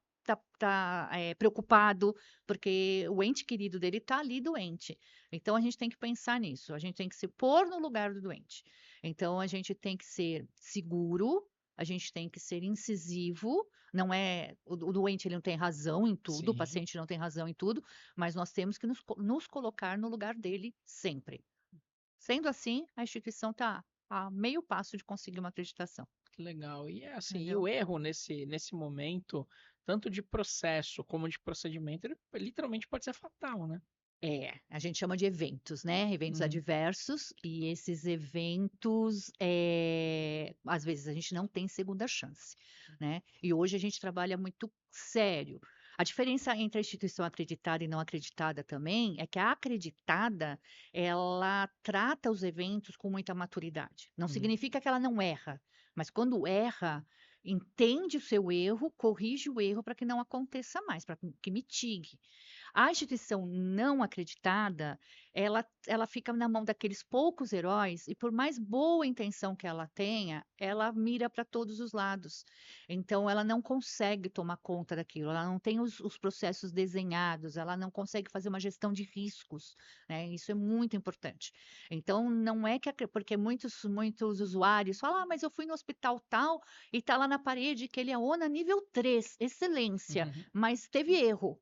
S3: preocupado, porque o ente querido dele está ali doente. Então a gente tem que pensar nisso, a gente tem que se pôr no lugar do doente. Então a gente tem que ser seguro, a gente tem que ser incisivo. Não é o doente, ele não tem razão em tudo, o
S1: Sim.
S3: paciente não tem razão em tudo, mas nós temos que nos colocar no lugar dele sempre. Sendo assim, a instituição está a meio passo de conseguir uma acreditação,
S1: Que legal. E é assim, e
S3: entendeu?
S1: o erro nesse momento, tanto de processo como de procedimento, ele literalmente pode ser fatal, né?
S3: A gente chama de eventos, né? Eventos
S1: Uhum.
S3: adversos, e esses eventos, às vezes a gente não tem segunda chance, né? E hoje a gente trabalha muito sério. A diferença entre a instituição acreditada e não acreditada também é que a acreditada, ela trata os eventos com muita maturidade. Não
S1: Uhum.
S3: significa que ela não erra, mas quando erra, entende o seu erro, corrige o erro para que não aconteça mais, para que mitigue. A instituição não acreditada, ela fica na mão daqueles poucos heróis, e por mais boa intenção que ela tenha, ela mira para todos os lados. Então, ela não consegue tomar conta daquilo, ela não tem os processos desenhados, ela não consegue fazer uma gestão de riscos, né? Isso é muito importante. Então, não é que, porque muitos usuários falam, mas eu fui no hospital tal e está lá na parede que ele é ONA nível 3, excelência,
S1: Uhum.
S3: mas teve erro.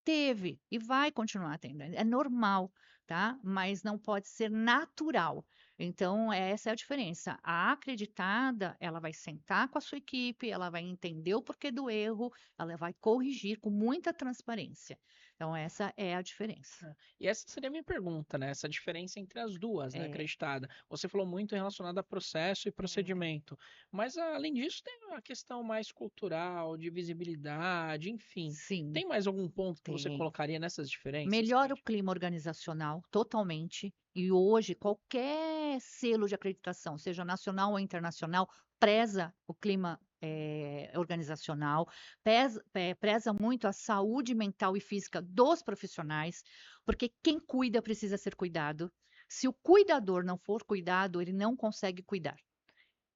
S3: Teve e vai continuar tendo, é normal, tá? Mas não pode ser natural. Então, essa é a diferença. A acreditada, ela vai sentar com a sua equipe, ela vai entender o porquê do erro, ela vai corrigir com muita transparência. Então, essa é a diferença.
S1: É. E essa seria a minha pergunta, né? Essa diferença entre as duas, né?
S3: É,
S1: Acreditada. Você falou muito relacionado a processo e
S3: é,
S1: procedimento, mas além disso tem a questão mais cultural, de visibilidade, enfim.
S3: sim,
S1: Tem mais algum ponto que você
S3: tem.
S1: colocaria nessas diferenças,
S3: Melhora o
S1: Kate?
S3: clima organizacional totalmente. E hoje, qualquer selo de acreditação, seja nacional ou internacional, preza o clima organizacional, preza muito a saúde mental e física dos profissionais, porque quem cuida precisa ser cuidado. Se o cuidador não for cuidado, ele não consegue cuidar.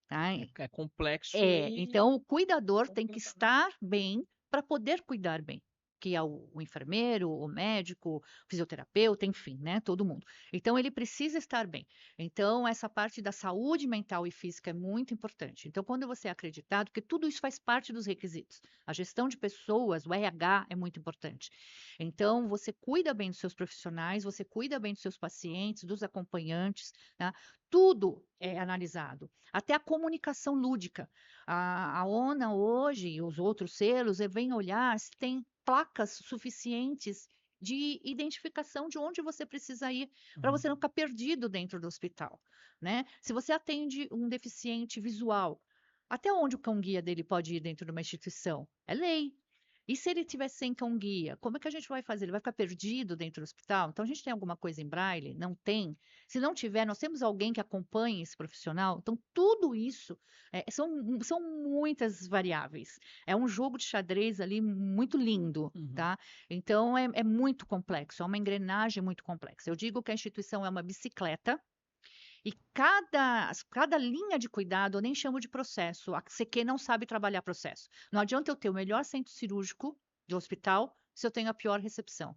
S3: Tá?
S1: É complexo e
S3: Então o cuidador tem que
S1: completamente.
S3: estar bem para poder cuidar bem, que é o enfermeiro, o médico, o fisioterapeuta, enfim, né, todo mundo. Então ele precisa estar bem. Então essa parte da saúde mental e física é muito importante. Então quando você é acreditado, porque tudo isso faz parte dos requisitos. A gestão de pessoas, o RH é muito importante. Então você cuida bem dos seus profissionais, você cuida bem dos seus pacientes, dos acompanhantes, tá? Tudo é analisado, até a comunicação lúdica. A ONA hoje e os outros selos vêm olhar se tem placas suficientes de identificação de onde você precisa ir, para
S1: Uhum.
S3: você não ficar perdido dentro do hospital, né? Se você atende um deficiente visual, até onde o cão-guia dele pode ir dentro de uma instituição? É lei. E se ele tiver sem cão-guia, como é que a gente vai fazer? Ele vai ficar perdido dentro do hospital? Então, a gente tem alguma coisa em braille? Não tem. Se não tiver, nós temos alguém que acompanhe esse profissional. Então, tudo isso são muitas variáveis. É um jogo de xadrez ali muito lindo,
S1: Uhum.
S3: tá? Então, é muito complexo, é uma engrenagem muito complexa. Eu digo que a instituição é uma bicicleta e cada linha de cuidado, eu nem chamo de processo. A CQ não sabe trabalhar processo. Não adianta eu ter o melhor centro cirúrgico do hospital se eu tenho a pior recepção.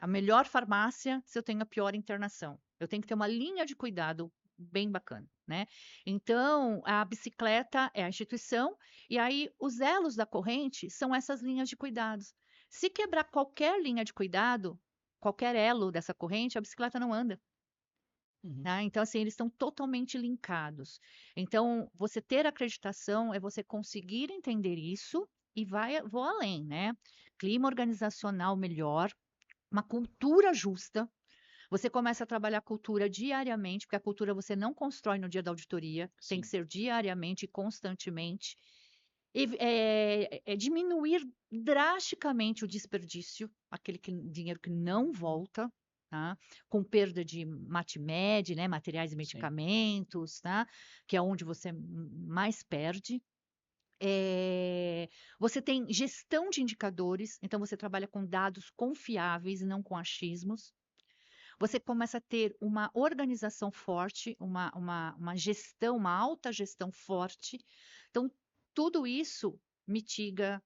S3: A melhor farmácia se eu tenho a pior internação. Eu tenho que ter uma linha de cuidado bem bacana, né? Então, a bicicleta é a instituição, e aí os elos da corrente são essas linhas de cuidados. Se quebrar qualquer linha de cuidado, qualquer elo dessa corrente, a bicicleta não anda.
S1: Uhum.
S3: Tá? Então, assim, eles estão totalmente linkados. Então, você ter acreditação é você conseguir entender isso e vou além, né? Clima organizacional melhor, uma cultura justa. Você começa a trabalhar a cultura diariamente, porque a cultura você não constrói no dia da auditoria, tem que
S1: Sim.
S3: ser diariamente e constantemente. E, diminuir drasticamente o desperdício, dinheiro que não volta, tá? Com perda de MATMED, né? Materiais e
S1: Sim.
S3: medicamentos, tá? Que é onde você mais perde. Você tem gestão de indicadores, então você trabalha com dados confiáveis e não com achismos. Você começa a ter uma organização forte, uma gestão, uma alta gestão forte. Então, tudo isso mitiga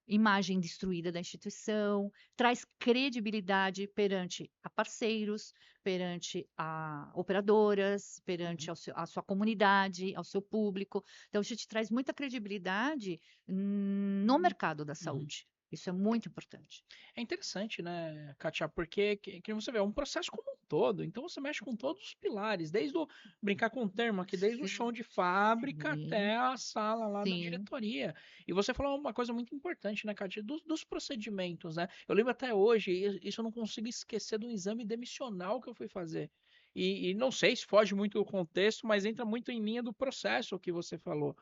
S3: imagem destruída da instituição, traz credibilidade perante a parceiros, perante a operadoras, perante a sua comunidade, ao seu público. Então, a gente traz muita credibilidade no mercado da saúde. Isso é muito importante.
S1: É interessante, né, Kátia? Porque, que você vê, é um processo como um todo. Então, você mexe com todos os pilares, desde o, brincar com o termo aqui, desde o chão de fábrica
S3: Sim,
S1: até a sala lá da
S3: sim.
S1: diretoria. E você falou uma coisa muito importante, né, Kátia? Dos procedimentos, né? Eu lembro até hoje, isso eu não consigo esquecer do exame demissional que eu fui fazer. E não sei se foge muito do contexto, mas entra muito em linha do processo que você falou.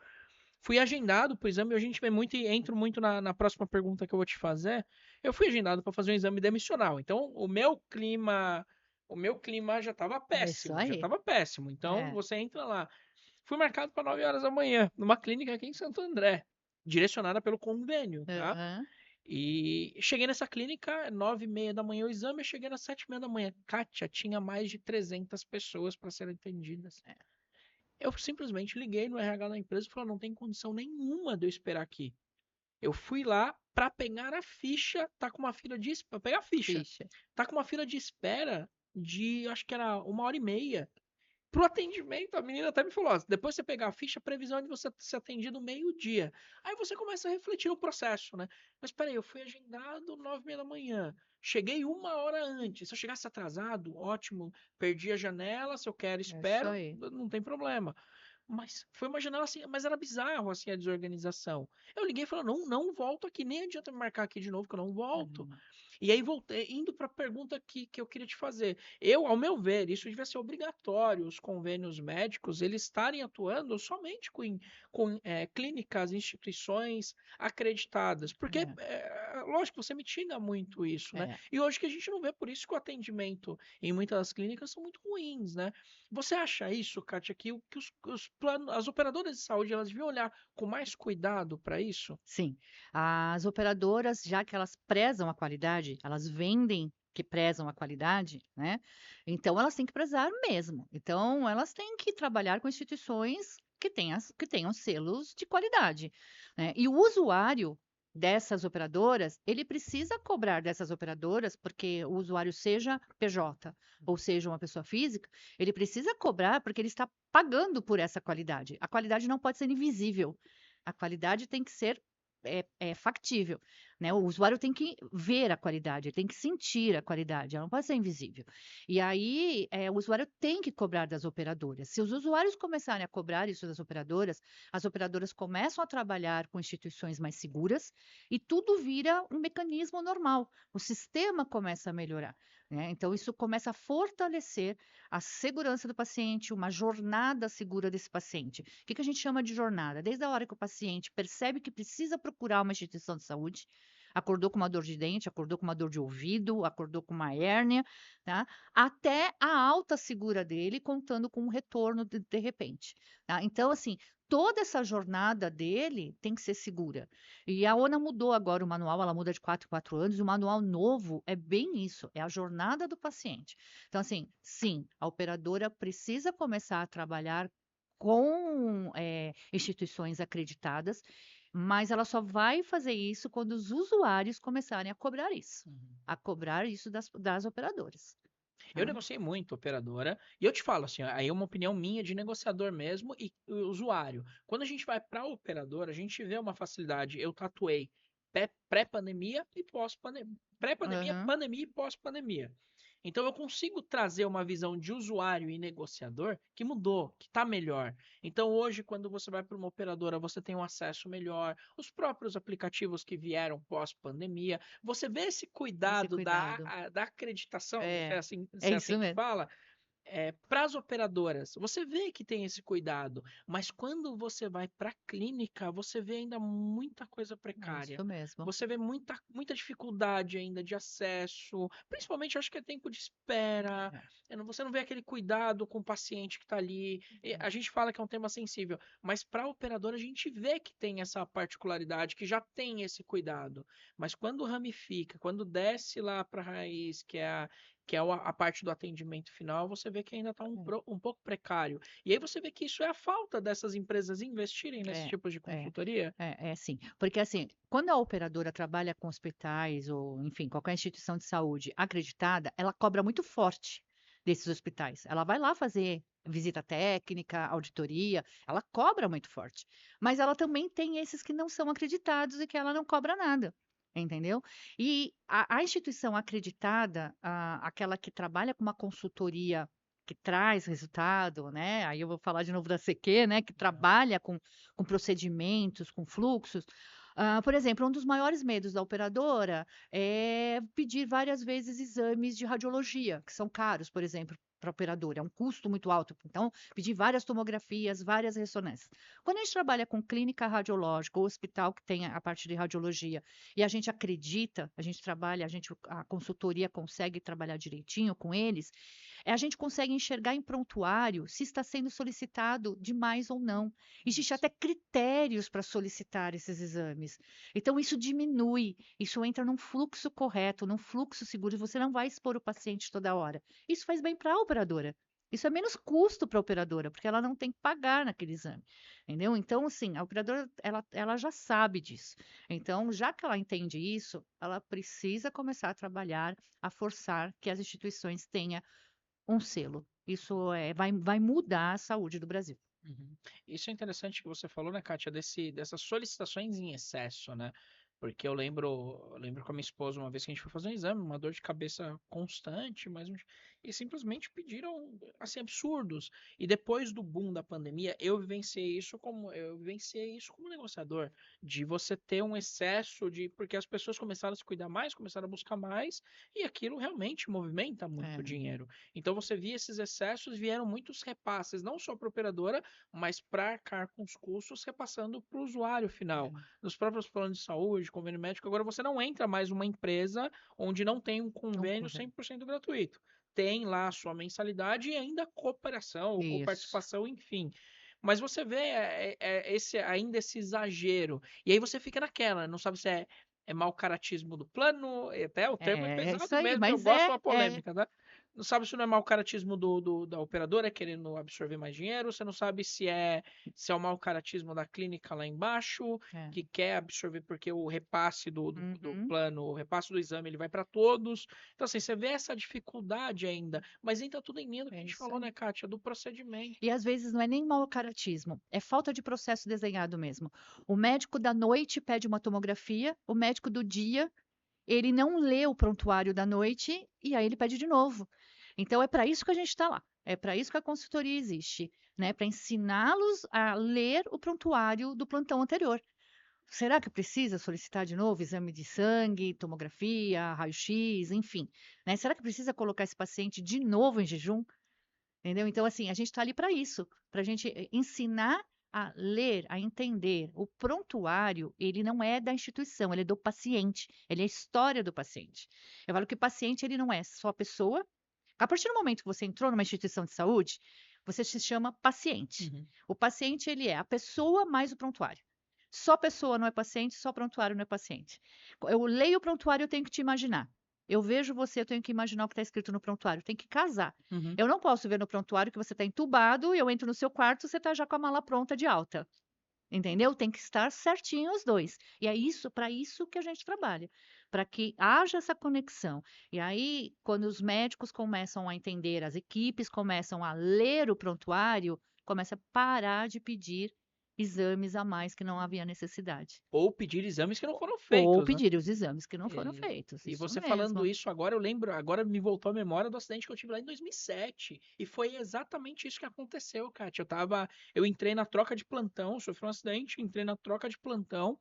S1: Fui agendado para o exame, a gente vê muito e entro muito na próxima pergunta que eu vou te fazer. Eu fui agendado para fazer um exame demissional. Então, o meu clima já estava
S3: É isso
S1: péssimo, já
S3: aí.
S1: estava péssimo. Então,
S3: É.
S1: você entra lá. Fui marcado para 9 horas da manhã, numa clínica aqui em Santo André, direcionada pelo convênio, tá?
S3: Aham.
S1: E cheguei nessa clínica, 9h30 da manhã o exame, eu cheguei às 7h30 da manhã. Kátia, tinha mais de 300 pessoas para serem atendidas. Eu simplesmente liguei no RH da empresa e falei, não tem condição nenhuma de eu esperar aqui. Eu fui lá para pegar a ficha, tá com uma fila de espera, pegar a ficha.
S3: Ficha.
S1: Tá com uma fila de espera de, acho que era 1h30 pro atendimento. A menina até me falou, ó, depois você pegar a ficha, a previsão é de você ser atendido meio-dia. Aí você começa a refletir no processo, né? Mas peraí, eu fui agendado 9h30 da manhã. Cheguei 1 hora antes. Se eu chegasse atrasado, ótimo. Perdi a janela. Se eu quero,
S3: É isso
S1: espero.
S3: aí.
S1: Não tem problema. Mas foi uma janela assim, mas era bizarro assim a desorganização. Eu liguei e falei, não volto aqui, nem adianta me marcar aqui de novo, que eu não volto.
S3: Uhum.
S1: E aí voltei, indo para a pergunta que eu queria te fazer. Eu, ao meu ver, isso devia ser obrigatório, os convênios médicos, eles estarem atuando somente com clínicas, instituições acreditadas. Porque,
S3: É,
S1: lógico, você mitiga muito isso, né?
S3: é.
S1: E hoje que a gente não vê, por isso que o atendimento em muitas das clínicas são muito ruins, né? Você acha isso, Kátia, que as operadoras de saúde elas deviam olhar com mais cuidado para isso?
S3: Sim. As operadoras, já que elas prezam a qualidade, elas vendem que prezam a qualidade, né? Então elas têm que prezar mesmo. Então elas têm que trabalhar com instituições que tenham selos de qualidade, né? E o usuário dessas operadoras, ele precisa cobrar dessas operadoras, porque o usuário seja PJ ou seja uma pessoa física, ele precisa cobrar porque ele está pagando por essa qualidade. A qualidade não pode ser invisível. A qualidade tem que ser factível, né? O usuário tem que ver a qualidade, ele tem que sentir a qualidade, ela não pode ser invisível. E aí, o usuário tem que cobrar das operadoras. Se os usuários começarem a cobrar isso das operadoras, as operadoras começam a trabalhar com instituições mais seguras e tudo vira um mecanismo normal. O sistema começa a melhorar, né? Então, isso começa a fortalecer a segurança do paciente, uma jornada segura desse paciente. O que a gente chama de jornada? Desde a hora que o paciente percebe que precisa procurar uma instituição de saúde, acordou com uma dor de dente, acordou com uma dor de ouvido, acordou com uma hérnia, tá? Até a alta segura dele, contando com um retorno de repente. Tá? Então, assim, toda essa jornada dele tem que ser segura. E a ONA mudou agora o manual, ela muda de 4 em 4 anos, e o manual novo é bem isso, é a jornada do paciente. Então, assim, sim, a operadora precisa começar a trabalhar com instituições acreditadas, mas ela só vai fazer isso quando os usuários começarem a cobrar isso das operadoras.
S1: Eu
S3: Tá?
S1: negociei muito operadora, e eu te falo assim, aí é uma opinião minha de negociador mesmo e usuário. Quando a gente vai para a operadora, a gente vê uma facilidade. Eu tatuei pré-pandemia e pós-pandemia. Pré-pandemia,
S3: Aham.
S1: pandemia e pós-pandemia. Então eu consigo trazer uma visão de usuário e negociador que mudou, que está melhor. Então hoje, quando você vai para uma operadora, você tem um acesso melhor, os próprios aplicativos que vieram pós-pandemia, você vê esse
S3: Esse
S1: cuidado da,
S3: cuidado.
S1: da acreditação,
S3: É,
S1: se
S3: é
S1: é assim
S3: isso
S1: que
S3: mesmo.
S1: fala, para as operadoras, você vê que tem esse cuidado, mas quando você vai para a clínica, você vê ainda muita coisa
S3: É
S1: precária.
S3: isso mesmo.
S1: Você vê muita dificuldade ainda de acesso, principalmente acho que é tempo de espera.
S3: É.
S1: Você não vê aquele cuidado com o paciente que está ali. A gente fala que é um tema sensível, mas para a operadora a gente vê que tem essa particularidade, que já tem esse cuidado. Mas quando ramifica, quando desce lá para a raiz, que é a parte do atendimento final, você vê que ainda está um pouco precário. E aí você vê que isso é a falta dessas empresas investirem nesse
S3: É,
S1: tipo de
S3: é,
S1: consultoria.
S3: é sim. Porque assim, quando a operadora trabalha com hospitais ou, enfim, qualquer instituição de saúde acreditada, ela cobra muito forte desses hospitais. Ela vai lá fazer visita técnica, auditoria, ela cobra muito forte. Mas ela também tem esses que não são acreditados e que ela não cobra nada. Entendeu? E a instituição acreditada, aquela que trabalha com uma consultoria que traz resultado, né? Aí eu vou falar de novo da CQ, né? Que trabalha com procedimentos, com fluxos. Por exemplo, um dos maiores medos da operadora é pedir várias vezes exames de radiologia, que são caros, por exemplo, para a operadora, é um custo muito alto. Então, pedir várias tomografias, várias ressonâncias. Quando a gente trabalha com clínica radiológica ou hospital que tem a parte de radiologia e a gente acredita, a gente trabalha, a consultoria consegue trabalhar direitinho com eles, a gente consegue enxergar em prontuário se está sendo solicitado demais ou não. Existe até critérios para solicitar esses exames. Então, isso diminui, isso entra num fluxo correto, num fluxo seguro, e você não vai expor o paciente toda hora. Isso faz bem para a operadora. Isso é menos custo para a operadora, porque ela não tem que pagar naquele exame, entendeu? Então, assim, a operadora, ela já sabe disso. Então, já que ela entende isso, ela precisa começar a trabalhar, a forçar que as instituições tenham um selo. Isso vai mudar a saúde do Brasil.
S1: Uhum. Isso é interessante que você falou, né, Kátia, dessas solicitações em excesso, né? Porque eu lembro com a minha esposa uma vez que a gente foi fazer um exame, uma dor de cabeça constante, e simplesmente pediram assim absurdos. E depois do boom da pandemia, eu vivenciei isso como negociador, de você ter um excesso porque as pessoas começaram a se cuidar mais, começaram a buscar mais, e aquilo realmente movimenta muito
S3: É,
S1: dinheiro. Então você via esses excessos, vieram muitos repasses, não só para a operadora, mas para arcar com os custos, repassando para o usuário final.
S3: é,
S1: Nos próprios planos de saúde, convênio médico, agora você não entra mais uma empresa onde não tem um
S3: não
S1: convênio
S3: convém.
S1: 100% gratuito. Tem lá a sua mensalidade e ainda cooperação ou
S3: Isso.
S1: coparticipação, enfim. Mas você vê ainda esse exagero. E aí você fica naquela, não sabe se é mau caratismo do plano, até o termo é
S3: É isso
S1: pesado
S3: aí,
S1: mesmo, que eu
S3: mas
S1: gosto de uma polêmica, tá? Não sabe se não é mau caratismo da operadora querendo absorver mais dinheiro, você não sabe se é o mau caratismo da clínica lá embaixo,
S3: é.
S1: que quer absorver porque o repasse do
S3: Uhum.
S1: plano, o repasse do exame, ele vai para todos. Então, assim, você vê essa dificuldade ainda, mas entra tudo em linha do que a
S3: É
S1: gente
S3: isso
S1: falou,
S3: aí.
S1: né, Kátia, do procedimento.
S3: E às vezes não é nem mau caratismo, é falta de processo desenhado mesmo. O médico da noite pede uma tomografia, o médico do dia, ele não lê o prontuário da noite e aí ele pede de novo. Então é para isso que a gente está lá. É para isso que a consultoria existe, né? Para ensiná-los a ler o prontuário do plantão anterior. Será que precisa solicitar de novo exame de sangue, tomografia, raio-x, enfim, né? Será que precisa colocar esse paciente de novo em jejum? Entendeu? Então, assim, a gente está ali para isso, para a gente ensinar a ler, a entender. O prontuário, ele não é da instituição, ele é do paciente, ele é a história do paciente. Eu falo que o paciente, ele não é só a pessoa. A partir do momento que você entrou numa instituição de saúde, você se chama paciente.
S1: Uhum.
S3: O paciente, ele é a pessoa mais o prontuário. Só pessoa não é paciente, só prontuário não é paciente. Eu leio o prontuário, eu tenho que te imaginar. Eu vejo você, eu tenho que imaginar o que está escrito no prontuário. Tem que casar.
S1: Uhum.
S3: Eu não posso ver no prontuário que você está entubado e eu entro no seu quarto, você está já com a mala pronta de alta. Entendeu? Tem que estar certinho os dois. E é isso, para isso que a gente trabalha, para que haja essa conexão. E aí, quando os médicos começam a entender, as equipes começam a ler o prontuário, começa a parar de pedir exames a mais que não havia necessidade.
S1: Ou pedir exames que não foram
S3: Ou
S1: feitos, né?
S3: pedir os exames que não foram
S1: E,
S3: feitos.
S1: e
S3: Isso
S1: você falando
S3: mesmo.
S1: isso agora, eu lembro, agora me voltou à memória do acidente que eu tive lá em 2007. E foi exatamente isso que aconteceu, Kátia. Eu entrei na troca de plantão, sofri um acidente, entrei na troca de plantão.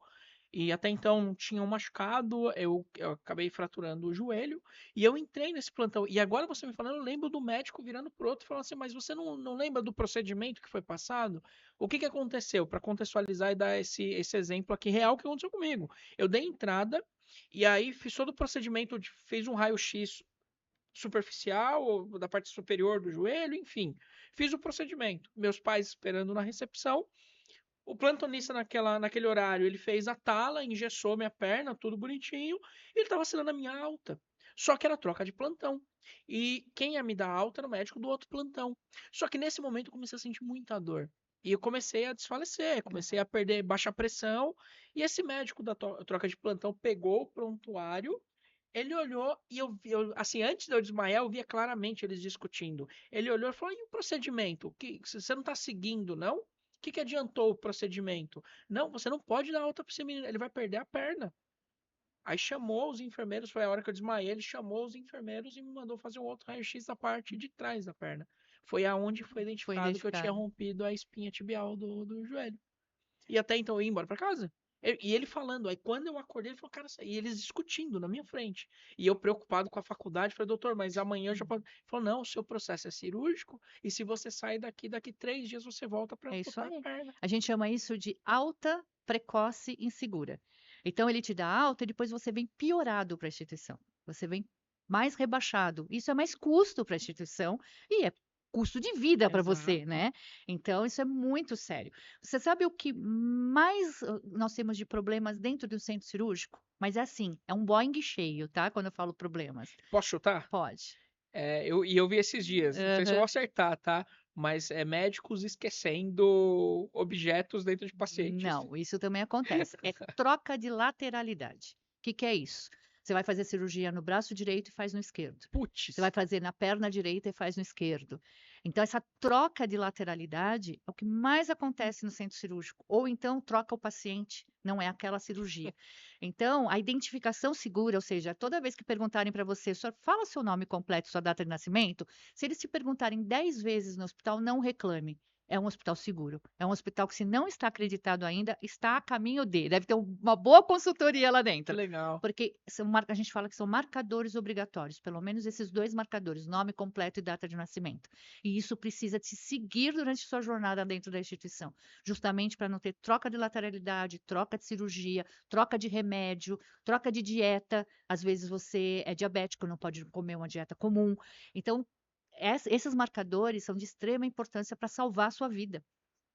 S1: E até então não tinha um machucado, eu acabei fraturando o joelho e eu entrei nesse plantão. E agora você me falando, eu lembro do médico virando pro outro e falando assim, mas você não lembra do procedimento que foi passado? O que que aconteceu? Para contextualizar e dar esse exemplo aqui real que aconteceu comigo. Eu dei entrada e aí fiz todo o procedimento, fez um raio-x superficial, da parte superior do joelho, enfim. Fiz o procedimento. Meus pais esperando na recepção. O plantonista naquele horário, ele fez a tala, engessou minha perna, tudo bonitinho, e ele estava assinando a minha alta. Só que era troca de plantão. E quem ia me dar alta era o médico do outro plantão. Só que nesse momento eu comecei a sentir muita dor. E eu comecei a desfalecer, comecei a perder baixa pressão. E esse médico da troca de plantão pegou o prontuário, ele olhou e assim, antes de eu desmaiar, eu via claramente eles discutindo. Ele olhou e falou: e o procedimento? Que você não está seguindo, não? O que adiantou o procedimento? Não, você não pode dar alta para esse menino, ele vai perder a perna. Aí chamou os enfermeiros, foi a hora que eu desmaiei, ele chamou os enfermeiros e me mandou fazer um outro raio-x da parte de trás da perna. Foi aonde foi
S3: Foi
S1: identificado que eu tinha
S3: identificado.
S1: rompido a espinha tibial do joelho. E até então eu ia embora pra casa. E ele falando, aí quando eu acordei, ele falou, cara, e eles discutindo na minha frente. E eu preocupado com a faculdade, falei, doutor, mas amanhã eu já posso. Ele falou, não, o seu processo é cirúrgico, e se você sair daqui 3 dias você volta pra
S3: É isso
S1: amputar a
S3: aí.
S1: perna.
S3: A gente chama isso de alta precoce insegura. Então, ele te dá alta e depois você vem piorado para a instituição. Você vem mais rebaixado. Isso é mais custo para a instituição e é custo de vida para você,
S1: Exato.
S3: né? Então, isso é muito sério. Você sabe o que mais nós temos de problemas dentro do centro cirúrgico? Mas é assim, é um Boeing cheio, tá? Quando eu falo problemas.
S1: Posso chutar?
S3: Pode.
S1: Eu vi esses dias, não sei se eu vou
S3: Aham.
S1: acertar, tá? Mas é médicos esquecendo objetos dentro de pacientes.
S3: Não, isso também acontece. É troca de lateralidade. O que que é isso? Você vai fazer cirurgia no braço direito e faz no esquerdo. Você vai
S1: Putz,
S3: fazer na perna direita e faz no esquerdo. Então, essa troca de lateralidade é o que mais acontece no centro cirúrgico. Ou então, troca o paciente, não é aquela cirurgia. Então, a identificação segura, ou seja, toda vez que perguntarem para você, só fala seu nome completo, sua data de nascimento, se eles te perguntarem 10 vezes no hospital, não reclame. É um hospital seguro. É um hospital que, se não está acreditado ainda, está a caminho de. Deve ter uma boa consultoria lá
S1: que
S3: dentro.
S1: legal.
S3: Porque a gente fala que são marcadores obrigatórios, pelo menos esses 2 marcadores, nome completo e data de nascimento. E isso precisa te seguir durante sua jornada dentro da instituição, justamente para não ter troca de lateralidade, troca de cirurgia, troca de remédio, troca de dieta. Às vezes você é diabético, não pode comer uma dieta comum. Então, esses marcadores são de extrema importância para salvar a sua vida.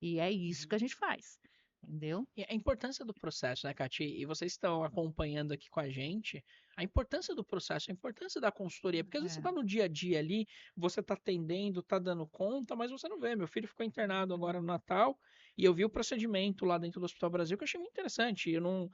S3: E é isso que a gente faz, entendeu?
S1: E a importância do processo, né, Cati? E vocês estão acompanhando aqui com a gente, a importância do processo, a importância da consultoria, porque às vezes você
S3: É.
S1: está no dia a dia ali, você está atendendo, está dando conta, mas você não vê. Meu filho ficou internado agora no Natal e eu vi o procedimento lá dentro do Hospital Brasil que eu achei muito interessante. Eu não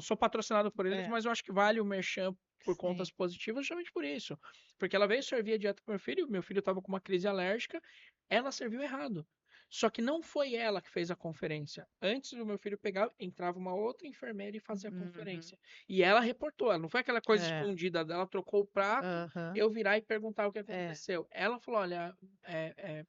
S1: sou patrocinado por eles,
S3: É,
S1: mas eu acho que vale o merchan por
S3: sim.
S1: contas positivas justamente por isso. Porque ela veio servir a dieta para meu filho estava com uma crise alérgica, ela serviu errado. Só que não foi ela que fez a conferência. Antes do meu filho pegar, entrava uma outra enfermeira e fazia a
S3: Uhum.
S1: conferência. E ela reportou, ela não foi aquela coisa
S3: É,
S1: escondida dela, trocou o prato,
S3: aham,
S1: eu virar e perguntar o que
S3: é.
S1: aconteceu. Ela falou: olha, é, é,
S3: A,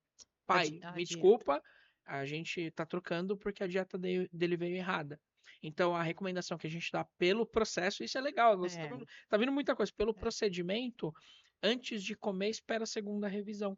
S1: pai,
S3: a
S1: me
S3: dieta.
S1: desculpa, a gente tá trocando porque a dieta dele veio errada. Então, a recomendação que a gente dá pelo processo, isso é legal, você
S3: É,
S1: tá vendo muita coisa, pelo
S3: é,
S1: procedimento, antes de comer, espera a segunda revisão.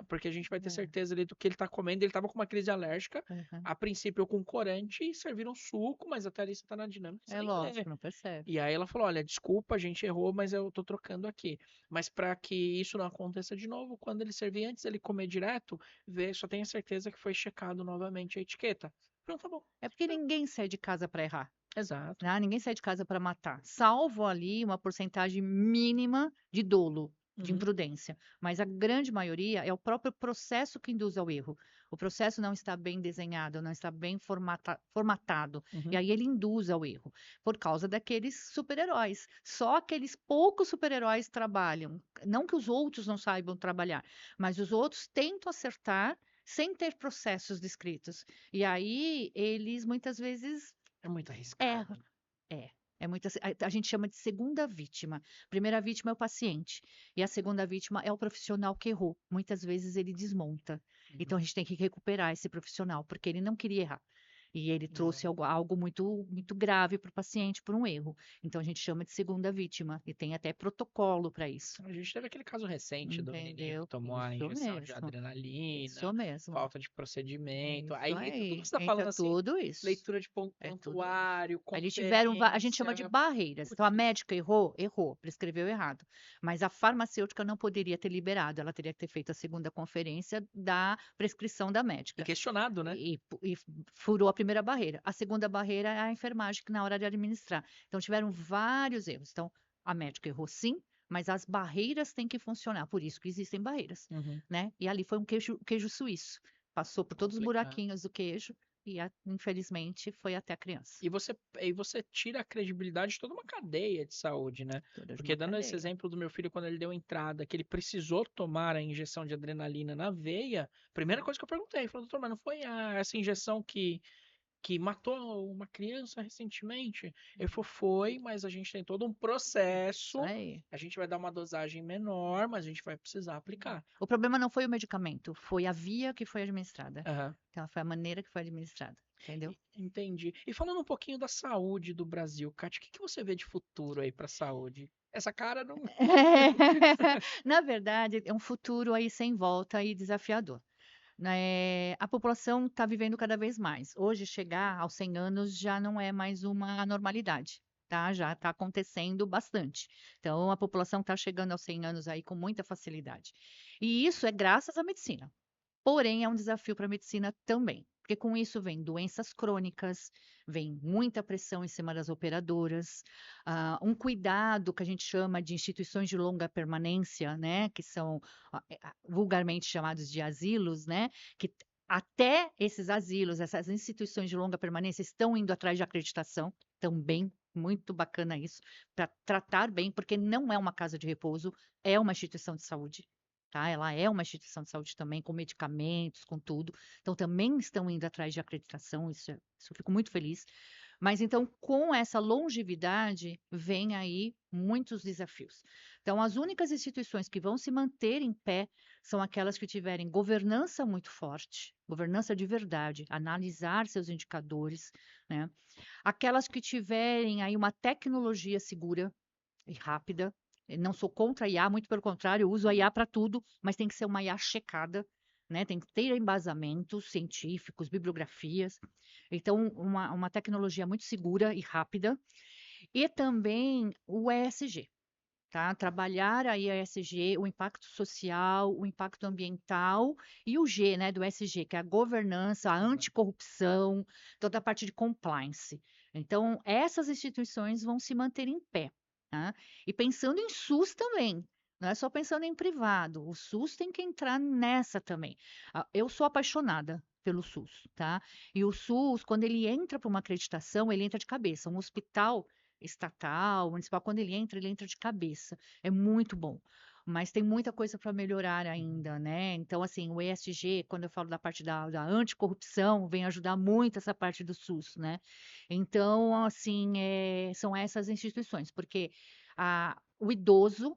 S1: Porque a gente vai ter
S3: é,
S1: certeza ali do que ele tá comendo. Ele tava com uma crise alérgica,
S3: aham.
S1: a princípio com corante, e serviram suco, mas até ali você tá na dinâmica, você
S3: É
S1: nem vê.
S3: lógico, não percebe.
S1: E aí ela falou: olha, desculpa, a gente errou, mas eu tô trocando aqui. Mas para que isso não aconteça de novo, quando ele servir antes ele comer direto, vê, só tenha certeza que foi checado novamente a etiqueta. Pronto, tá bom.
S3: É porque ninguém sai de casa para errar.
S1: Exato.
S3: Né? Ninguém sai de casa para matar, salvo ali uma porcentagem mínima de dolo, de
S1: Uhum,
S3: imprudência. Mas a grande maioria é o próprio processo que induz ao erro. O processo não está bem desenhado, não está bem formatado. E
S1: uhum.
S3: aí ele induz ao erro, por causa daqueles super-heróis. Só aqueles poucos super-heróis trabalham. Não que os outros não saibam trabalhar, mas os outros tentam acertar sem ter processos descritos. E aí eles muitas vezes
S1: É muito arriscado.
S3: erram. É, é muito assim, a gente chama de segunda vítima. Primeira vítima é o paciente e a segunda vítima é o profissional que errou. Muitas vezes ele desmonta.
S1: Uhum.
S3: Então a gente tem que recuperar esse profissional, porque ele não queria errar. E ele trouxe algo muito, muito grave para o paciente por um erro. Então a gente chama de segunda vítima e tem até protocolo para isso.
S1: A gente teve aquele caso recente do menininho que
S3: Entendeu?
S1: tomou a
S3: Isso
S1: injeção de
S3: mesmo. Isso
S1: adrenalina,
S3: mesmo.
S1: falta de procedimento.
S3: Isso
S1: Aí tudo que
S3: aí.
S1: você está
S3: Entra
S1: falando assim,
S3: tudo isso.
S1: leitura de
S3: É tudo isso.
S1: prontuário,
S3: Aí eles tiveram, a gente chama de
S1: conferência.
S3: barreiras. Então a médica errou, prescreveu errado. Mas a farmacêutica não poderia ter liberado, ela teria que ter feito a segunda conferência da prescrição da
S1: E
S3: médica.
S1: questionado, né?
S3: E furou a primeira barreira. A segunda barreira é a enfermagem, que na hora de administrar. Então tiveram vários erros. Então a médica errou sim, mas as barreiras têm que funcionar. Por isso que existem barreiras,
S1: Uhum.
S3: né? E ali foi um queijo suíço. Passou por todos os
S1: Complicado.
S3: buraquinhos do queijo e, infelizmente, foi até a criança.
S1: E você tira a credibilidade de toda uma cadeia de saúde, né?
S3: Toda
S1: Porque
S3: uma
S1: dando esse
S3: cadeia.
S1: exemplo do meu filho quando ele deu entrada, que ele precisou tomar a injeção de adrenalina na veia, a primeira coisa que eu perguntei, falei, doutor, mas não foi essa injeção que matou uma criança recentemente? Ele falou, foi, mas a gente tem todo um
S3: Isso
S1: processo,
S3: aí.
S1: a gente vai dar uma dosagem menor, mas a gente vai precisar aplicar.
S3: O problema não foi o medicamento, foi a via que foi administrada.
S1: Aham.
S3: Então, foi a maneira que foi administrada, entendeu?
S1: Entendi. E falando um pouquinho da saúde do Brasil, Kátia, o que você vê de futuro aí para a saúde? Essa cara não.
S3: Na verdade, é um futuro aí sem volta e desafiador. Né, a população está vivendo cada vez mais. Hoje, chegar aos 100 anos já não é mais uma normalidade, tá? Já está acontecendo bastante. Então, a população está chegando aos 100 anos aí com muita facilidade. E isso é graças à medicina. Porém, é um desafio para a medicina também, porque com isso vem doenças crônicas, vem muita pressão em cima das operadoras, um cuidado que a gente chama de instituições de longa permanência, né, que são vulgarmente chamados de asilos, né, que até esses asilos, essas instituições de longa permanência estão indo atrás de acreditação também. Muito bacana isso, para tratar bem, porque não é uma casa de repouso, é uma instituição de saúde. Tá? Ela é uma instituição de saúde também, com medicamentos, com tudo. Então, também estão indo atrás de acreditação, isso eu fico muito feliz. Mas, então, com essa longevidade, vem aí muitos desafios. Então, as únicas instituições que vão se manter em pé são aquelas que tiverem governança muito forte, governança de verdade, analisar seus indicadores, né? Aquelas que tiverem aí uma tecnologia segura e rápida. Eu não sou contra a IA, muito pelo contrário, eu uso a IA para tudo, mas tem que ser uma IA checada, né? Tem que ter embasamentos científicos, bibliografias. Então, uma tecnologia muito segura e rápida. E também o ESG, tá? Trabalhar a ESG, o impacto social, o impacto ambiental e o G, né, do ESG, que é a governança, a anticorrupção, toda a parte de compliance. Então, essas instituições vão se manter em pé, tá? E pensando em SUS também, não é só pensando em privado, o SUS tem que entrar nessa também. Eu sou apaixonada pelo SUS, tá? E o SUS, quando ele entra para uma acreditação, ele entra de cabeça. Um hospital estatal, municipal, quando ele entra de cabeça. É muito bom. Mas tem muita coisa para melhorar ainda, né? Então, assim, o ESG, quando eu falo da parte da anticorrupção, vem ajudar muito essa parte do SUS, né? Então, assim, são essas instituições, porque o idoso,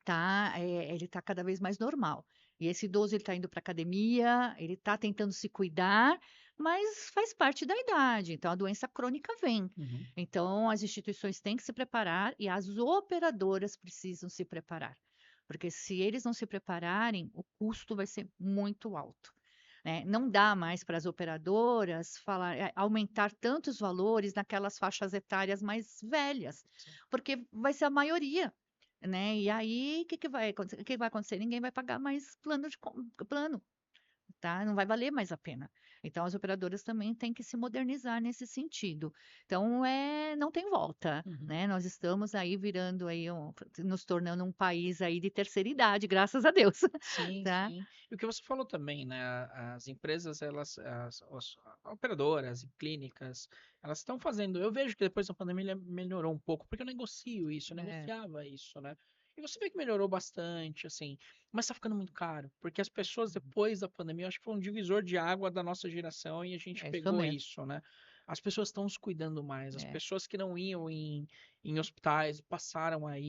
S3: tá, ele está cada vez mais normal. E esse idoso, ele está indo para academia, ele está tentando se cuidar, mas faz parte da idade, então a doença crônica vem.
S1: Uhum.
S3: Então, as instituições têm que se preparar e as operadoras precisam se preparar, porque se eles não se prepararem, o custo vai ser muito alto, né? Não dá mais para as operadoras aumentar tantos valores naquelas faixas etárias mais velhas,
S1: Sim.
S3: porque vai ser a maioria, né? E aí, o que que vai acontecer? O que vai acontecer? Ninguém vai pagar mais plano, tá? Não vai valer mais a pena. Então, as operadoras também têm que se modernizar nesse sentido. Então, não tem volta,
S1: Uhum.
S3: né? Nós estamos aí virando aí nos tornando um país aí de terceira idade, graças a Deus,
S1: Sim,
S3: tá?
S1: sim. E o que você falou também, né? As empresas, as operadoras e clínicas, elas estão fazendo. Eu vejo que depois da pandemia melhorou um pouco, porque eu negocio isso, eu
S3: É,
S1: negociava isso, né? E você vê que melhorou bastante, assim, mas tá ficando muito caro, porque as pessoas depois da pandemia, eu acho que foi um divisor de água da nossa geração e a gente
S3: é isso
S1: pegou
S3: mesmo.
S1: isso, né? As pessoas estão se cuidando mais, as
S3: É.
S1: pessoas que não iam em em hospitais, passaram
S3: É,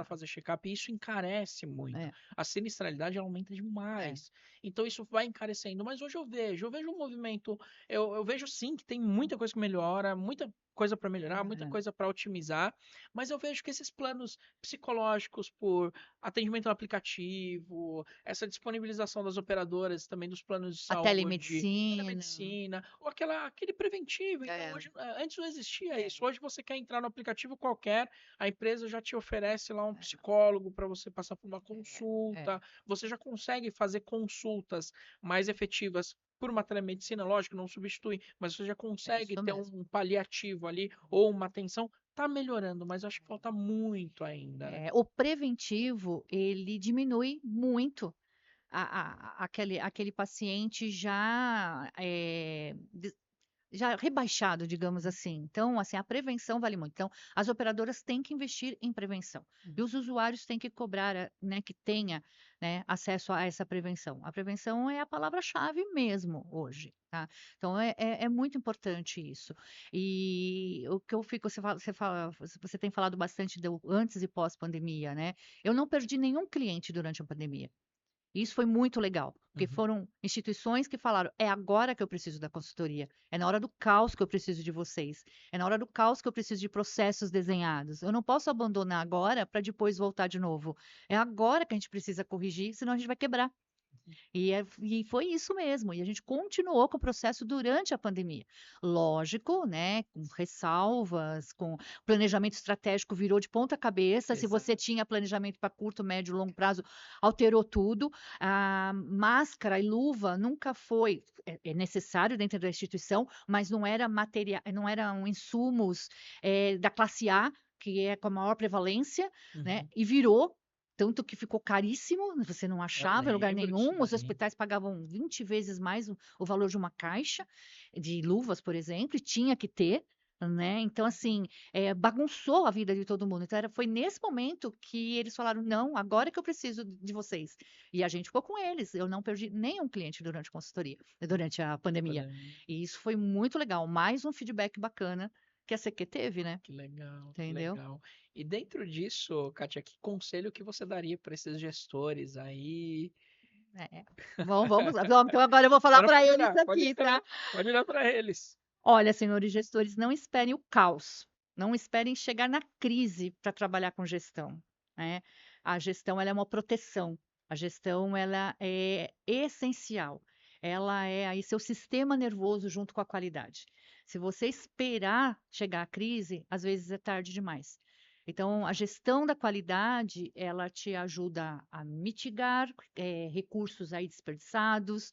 S1: a fazer check-up, e isso encarece muito.
S3: é,
S1: A sinistralidade ela aumenta
S3: é.
S1: demais. Então isso vai encarecendo. Mas hoje eu vejo um movimento, eu vejo sim que tem muita coisa que melhora, muita coisa para melhorar, muita
S3: É.
S1: coisa para otimizar, mas eu vejo que esses planos psicológicos por atendimento no aplicativo, essa disponibilização das operadoras também dos planos de
S3: A
S1: saúde,
S3: telemedicina.
S1: telemedicina, ou aquele preventivo. Então,
S3: É,
S1: hoje, antes não existia
S3: é,
S1: isso. Hoje você quer entrar no aplicativo qualquer, a empresa já te oferece lá um
S3: é,
S1: psicólogo para você passar por uma
S3: é,
S1: consulta. Você já consegue fazer consultas mais efetivas por uma telemedicina, lógico, não substitui, mas você já
S3: é
S1: consegue
S3: isso
S1: ter
S3: mesmo.
S1: um paliativo ali ou uma atenção. Tá melhorando, mas acho que falta muito ainda, né?
S3: O preventivo, ele diminui muito aquele paciente já rebaixado, digamos assim. Então, assim, a prevenção vale muito. Então, as operadoras têm que investir em prevenção. E os usuários têm que cobrar, né, que tenha, né, acesso a essa prevenção. A prevenção é a palavra-chave mesmo hoje, tá? Então, é muito importante isso. E o que eu fico, você tem falado bastante do antes e pós-pandemia, né? Eu não perdi nenhum cliente durante a pandemia. Isso foi muito legal, porque
S1: Uhum.
S3: foram instituições que falaram: é agora que eu preciso da consultoria, é na hora do caos que eu preciso de vocês, é na hora do caos que eu preciso de processos desenhados. Eu não posso abandonar agora para depois voltar de novo. É agora que a gente precisa corrigir, senão a gente vai quebrar. E foi isso mesmo, e a gente continuou com o processo durante a pandemia. Lógico, né, com ressalvas, com planejamento estratégico virou de ponta cabeça, se você
S1: Exato.
S3: tinha planejamento para curto, médio, longo prazo, alterou tudo. A máscara e luva nunca foi necessário dentro da instituição, mas não era material, não eram insumos da classe A, que é com a maior prevalência, né,
S1: Uhum.
S3: e virou tanto que ficou caríssimo, você não
S1: Eu
S3: achava em lugar
S1: lembro disso
S3: nenhum, os
S1: daí.
S3: hospitais pagavam 20 vezes mais o valor de uma caixa de luvas, por exemplo, e tinha que ter, né? Então, assim, bagunçou a vida de todo mundo. Então, foi nesse momento que eles falaram: não, agora que eu preciso de vocês. E a gente ficou com eles. Eu não perdi nenhum cliente durante a consultoria, durante a pandemia.
S1: Pandemia.
S3: E isso foi muito legal. Mais um feedback bacana que a CQ teve, né?
S1: Que legal, que
S3: Entendeu?
S1: legal. E dentro disso, Kátia, que conselho que você daria para esses gestores aí?
S3: É. Vamos lá. Então agora eu vou falar
S1: Agora
S3: para
S1: pode
S3: eles
S1: olhar,
S3: aqui, tá?
S1: pode olhar para eles.
S3: Olha, senhores gestores, não esperem o caos, não esperem chegar na crise para trabalhar com gestão, né? A gestão ela é uma proteção, a gestão ela é essencial, ela é aí seu sistema nervoso junto com a qualidade. Se você esperar chegar à crise, às vezes é tarde demais. Então, a gestão da qualidade, ela te ajuda a mitigar recursos aí desperdiçados,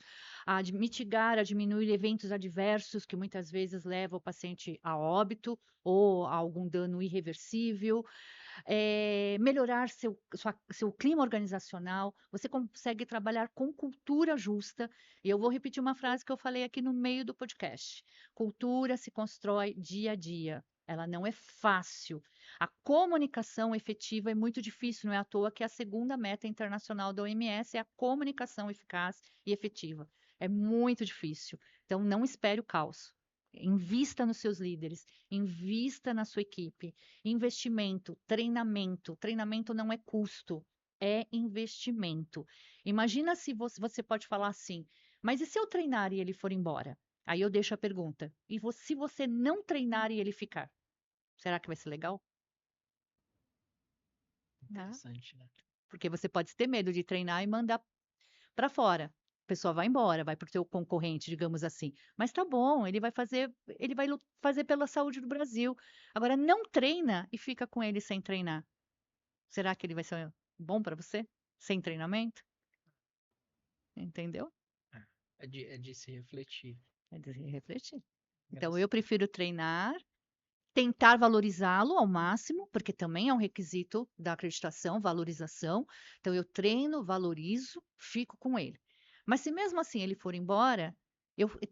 S3: mitigar, a diminuir eventos adversos que muitas vezes levam o paciente a óbito ou a algum dano irreversível, melhorar seu clima organizacional, você consegue trabalhar com cultura justa. E eu vou repetir uma frase que eu falei aqui no meio do podcast: cultura se constrói dia a dia. Ela não é fácil. A comunicação efetiva é muito difícil, não é à toa que a segunda meta internacional da OMS é a comunicação eficaz e efetiva. É muito difícil. Então, não espere o caos. Invista nos seus líderes, invista na sua equipe. Investimento, treinamento. Treinamento não é custo, é investimento. Imagina se você pode falar assim, mas e se eu treinar e ele for embora? Aí eu deixo a pergunta. E se você não treinar e ele ficar? Será que vai ser legal? Né?
S1: Interessante, né?
S3: Porque você pode ter medo de treinar e mandar para fora. A pessoa vai embora, vai para o seu concorrente, digamos assim. Mas tá bom, ele vai fazer pela saúde do Brasil. Agora, não treina e fica com ele sem treinar. Será que ele vai ser bom para você? Sem treinamento? Entendeu?
S1: É de se refletir.
S3: É de refletir. Então, eu
S1: Engraçado.
S3: prefiro treinar, tentar valorizá-lo ao máximo, porque também é um requisito da acreditação, valorização. Então, eu treino, valorizo, fico com ele. Mas se mesmo assim ele for embora,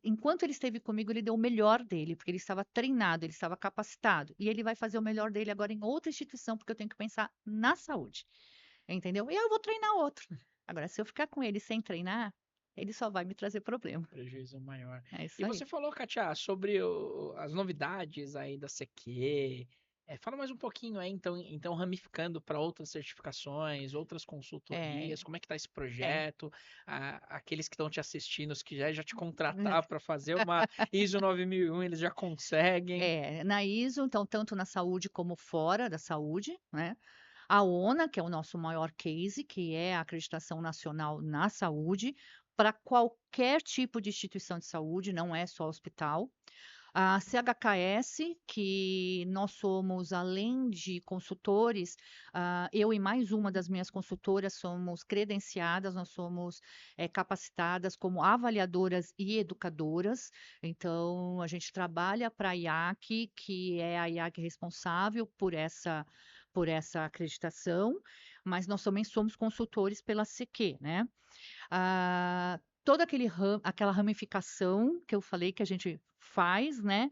S3: enquanto ele esteve comigo, ele deu o melhor dele, porque ele estava treinado, ele estava capacitado. E ele vai fazer o melhor dele agora em outra instituição, porque eu tenho que pensar na saúde. Entendeu? E eu vou treinar outro. Agora, se eu ficar com ele sem treinar, ele só vai me trazer problema.
S1: Prejuízo maior.
S3: É
S1: E
S3: isso aí.
S1: você falou, Kátia, sobre as novidades aí da CQ. Fala mais um pouquinho aí, então ramificando para outras certificações, outras consultorias,
S3: É,
S1: como é que tá esse
S3: é.
S1: projeto? Aqueles que estão te assistindo, os que já te contratar para fazer uma ISO 9001, eles já conseguem.
S3: Na ISO, então, tanto na saúde como fora da saúde, né? A ONA, que é o nosso maior case, que é a acreditação nacional na saúde, para qualquer tipo de instituição de saúde, não é só hospital. A CHKS, que nós somos, além de consultores, eu e mais uma das minhas consultoras somos credenciadas, nós somos capacitadas como avaliadoras e educadoras. Então, a gente trabalha para a IAC, que é a IAC responsável por essa acreditação, mas nós também somos consultores pela CQ, né? Toda aquela ramificação que eu falei que a gente faz, né?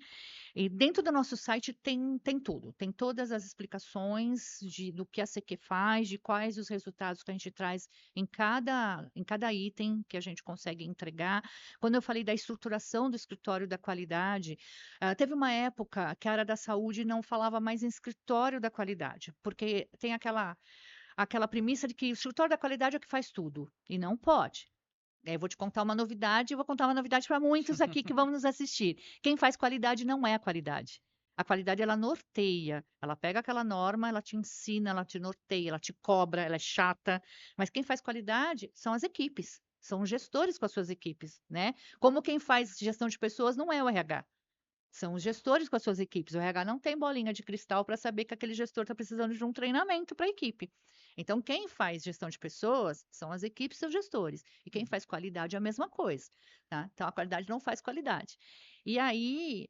S3: E dentro do nosso site tem tudo, tem todas as explicações do que a CQ faz, de quais os resultados que a gente traz em cada item que a gente consegue entregar. Quando eu falei da estruturação do escritório da qualidade, teve uma época que a área da saúde não falava mais em escritório da qualidade, porque tem aquela premissa de que o escritório da qualidade é o que faz tudo, e não pode. Eu vou te contar uma novidade, e vou contar uma novidade para muitos aqui que vão nos assistir. Quem faz qualidade não é a qualidade. A qualidade, ela norteia, ela pega aquela norma, ela te ensina, ela te norteia, ela te cobra, ela é chata, mas quem faz qualidade são as equipes, são os gestores com as suas equipes, né? Como quem faz gestão de pessoas não é o RH, são os gestores com as suas equipes. O RH não tem bolinha de cristal para saber que aquele gestor está precisando de um treinamento para a equipe. Então, quem faz gestão de pessoas são as equipes e os gestores. E quem faz qualidade é a mesma coisa. Tá? Então, a qualidade não faz qualidade. E aí,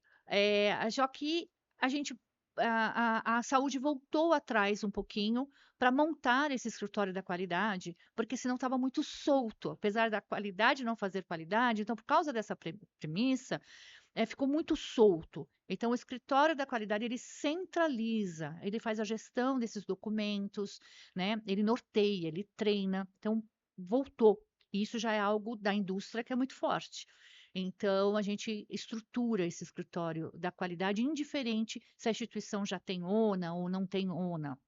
S3: já que a gente. A saúde voltou atrás um pouquinho para montar esse escritório da qualidade, porque senão estava muito solto, apesar da qualidade não fazer qualidade. Então, por causa dessa premissa, ficou muito solto. Então, o escritório da qualidade, ele centraliza, ele faz a gestão desses documentos, né? Ele norteia, ele treina. Então, voltou. Isso já é algo da indústria que é muito forte. Então, a gente estrutura esse escritório da qualidade, indiferente se a instituição já tem ONA ou não tem ONA.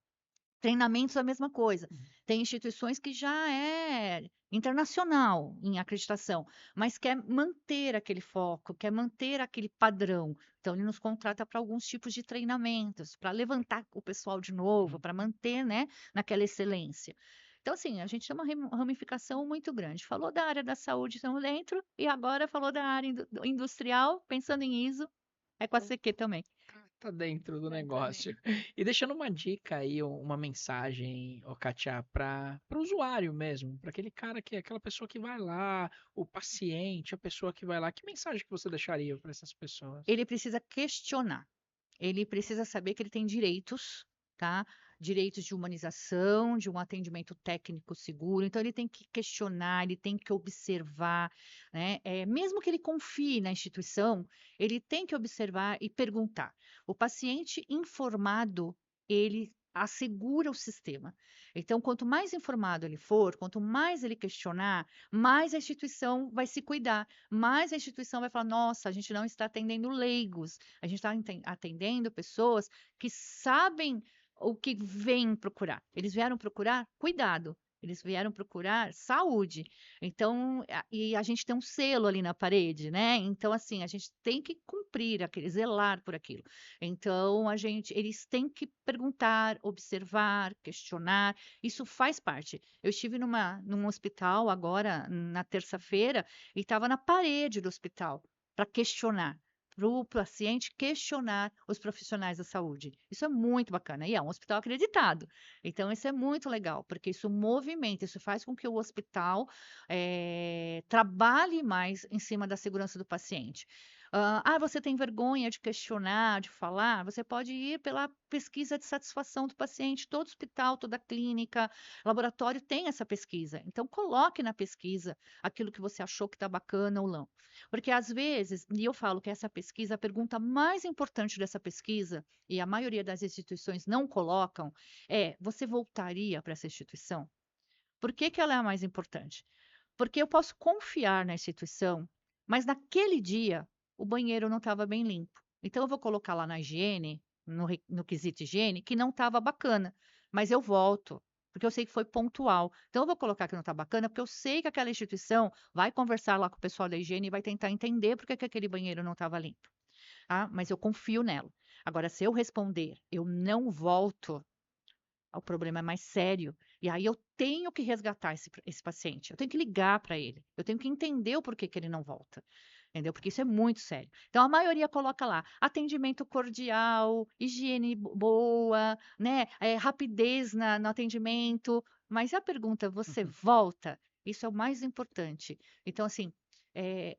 S3: Treinamentos é a mesma coisa. Tem instituições que já é internacional em acreditação, mas quer manter aquele foco, quer manter aquele padrão. Então, ele nos contrata para alguns tipos de treinamentos, para levantar o pessoal de novo, para manter, né, naquela excelência. Então, assim, a gente tem uma ramificação muito grande. Falou da área da saúde, estamos dentro, e agora falou da área industrial, pensando em ISO, é com a CQ também.
S1: Tá dentro do
S3: É, tá
S1: negócio. E deixando uma dica aí, uma mensagem, ô Katia, para o usuário mesmo, para aquele cara aquela pessoa que vai lá, o paciente, a pessoa que vai lá, que mensagem que você deixaria para essas pessoas?
S3: Ele precisa questionar. Ele precisa saber que ele tem direitos, tá? Direitos de humanização, de um atendimento técnico seguro. Então, ele tem que questionar, ele tem que observar, né? Mesmo que ele confie na instituição, ele tem que observar e perguntar. O paciente informado, ele assegura o sistema. Então, quanto mais informado ele for, quanto mais ele questionar, mais a instituição vai se cuidar, mais a instituição vai falar: nossa, a gente não está atendendo leigos, a gente está atendendo pessoas que sabem o que vêm procurar. Eles vieram procurar cuidado, eles vieram procurar saúde. Então, e a gente tem um selo ali na parede, né? Então, assim, a gente tem que cumprir zelar por aquilo. Então, eles têm que perguntar, observar, questionar. Isso faz parte. Eu estive num hospital agora, na terça-feira, e estava na parede do hospital para questionar, para o paciente questionar os profissionais da saúde. Isso é muito bacana. E é um hospital acreditado. Então, isso é muito legal, porque isso movimenta, isso faz com que o hospital trabalhe mais em cima da segurança do paciente. Você tem vergonha de questionar, de falar? Você pode ir pela pesquisa de satisfação do paciente. Todo hospital, toda clínica, laboratório tem essa pesquisa. Então, coloque na pesquisa aquilo que você achou que está bacana ou não. Porque às vezes, e eu falo que essa pesquisa, a pergunta mais importante dessa pesquisa, e a maioria das instituições não colocam, você voltaria para essa instituição? Por que que ela é a mais importante? Porque eu posso confiar na instituição, mas naquele dia o banheiro não estava bem limpo. Então eu vou colocar lá na higiene, no quesito higiene que não estava bacana, mas eu volto, porque eu sei que foi pontual. Então eu vou colocar que não está bacana, porque eu sei que aquela instituição vai conversar lá com o pessoal da higiene e vai tentar entender por que que aquele banheiro não estava limpo, tá? Mas eu confio nela. Agora, se eu responder, eu não volto, o problema é mais sério. E aí eu tenho que resgatar esse paciente. Eu tenho que ligar para ele. Eu tenho que entender o porquê que ele não volta. Entendeu? Porque isso é muito sério. Então, a maioria coloca lá atendimento cordial, higiene boa, né? Rapidez no atendimento. Mas a pergunta, você
S1: Uhum.
S3: volta? Isso é o mais importante. Então, assim,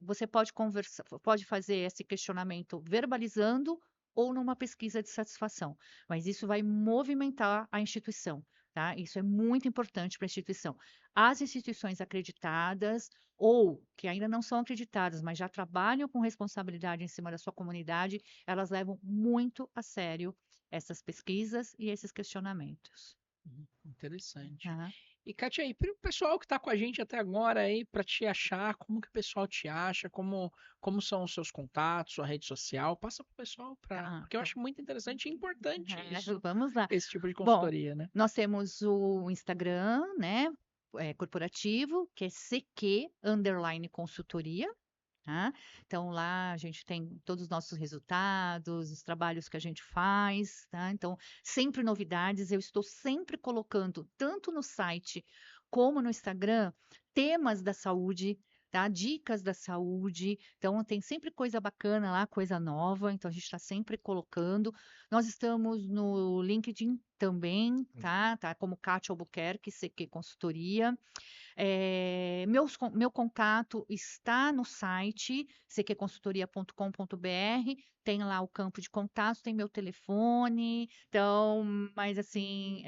S3: você pode conversar, pode fazer esse questionamento verbalizando ou numa pesquisa de satisfação, mas isso vai movimentar a instituição, tá? Isso é muito importante para a instituição. As instituições acreditadas ou que ainda não são acreditadas, mas já trabalham com responsabilidade em cima da sua comunidade, elas levam muito a sério essas pesquisas e esses questionamentos.
S1: Interessante.
S3: Tá?
S1: E, Kátia, aí, para o pessoal que está com a gente até agora aí, para te achar, como que o pessoal te acha, como são os seus contatos, sua rede social, passa para o pessoal,
S3: Tá,
S1: porque eu
S3: tá.
S1: acho muito interessante e importante isso,
S3: Vamos lá.
S1: esse tipo de
S3: Bom,
S1: consultoria, né?
S3: nós temos o Instagram, né, corporativo, que é CQ_consultoria, tá? Então lá a gente tem todos os nossos resultados, os trabalhos que a gente faz, tá? Então, sempre novidades, eu estou sempre colocando, tanto no site como no Instagram, temas da saúde, tá? Dicas da saúde. Então, tem sempre coisa bacana lá, coisa nova. Então, a gente está sempre colocando. Nós estamos no LinkedIn também, tá? Tá como Kátia Albuquerque, CQ Consultoria. Meu contato está no site cqconsultoria.com.br, tem lá o campo de contato, tem meu telefone, então, mas assim,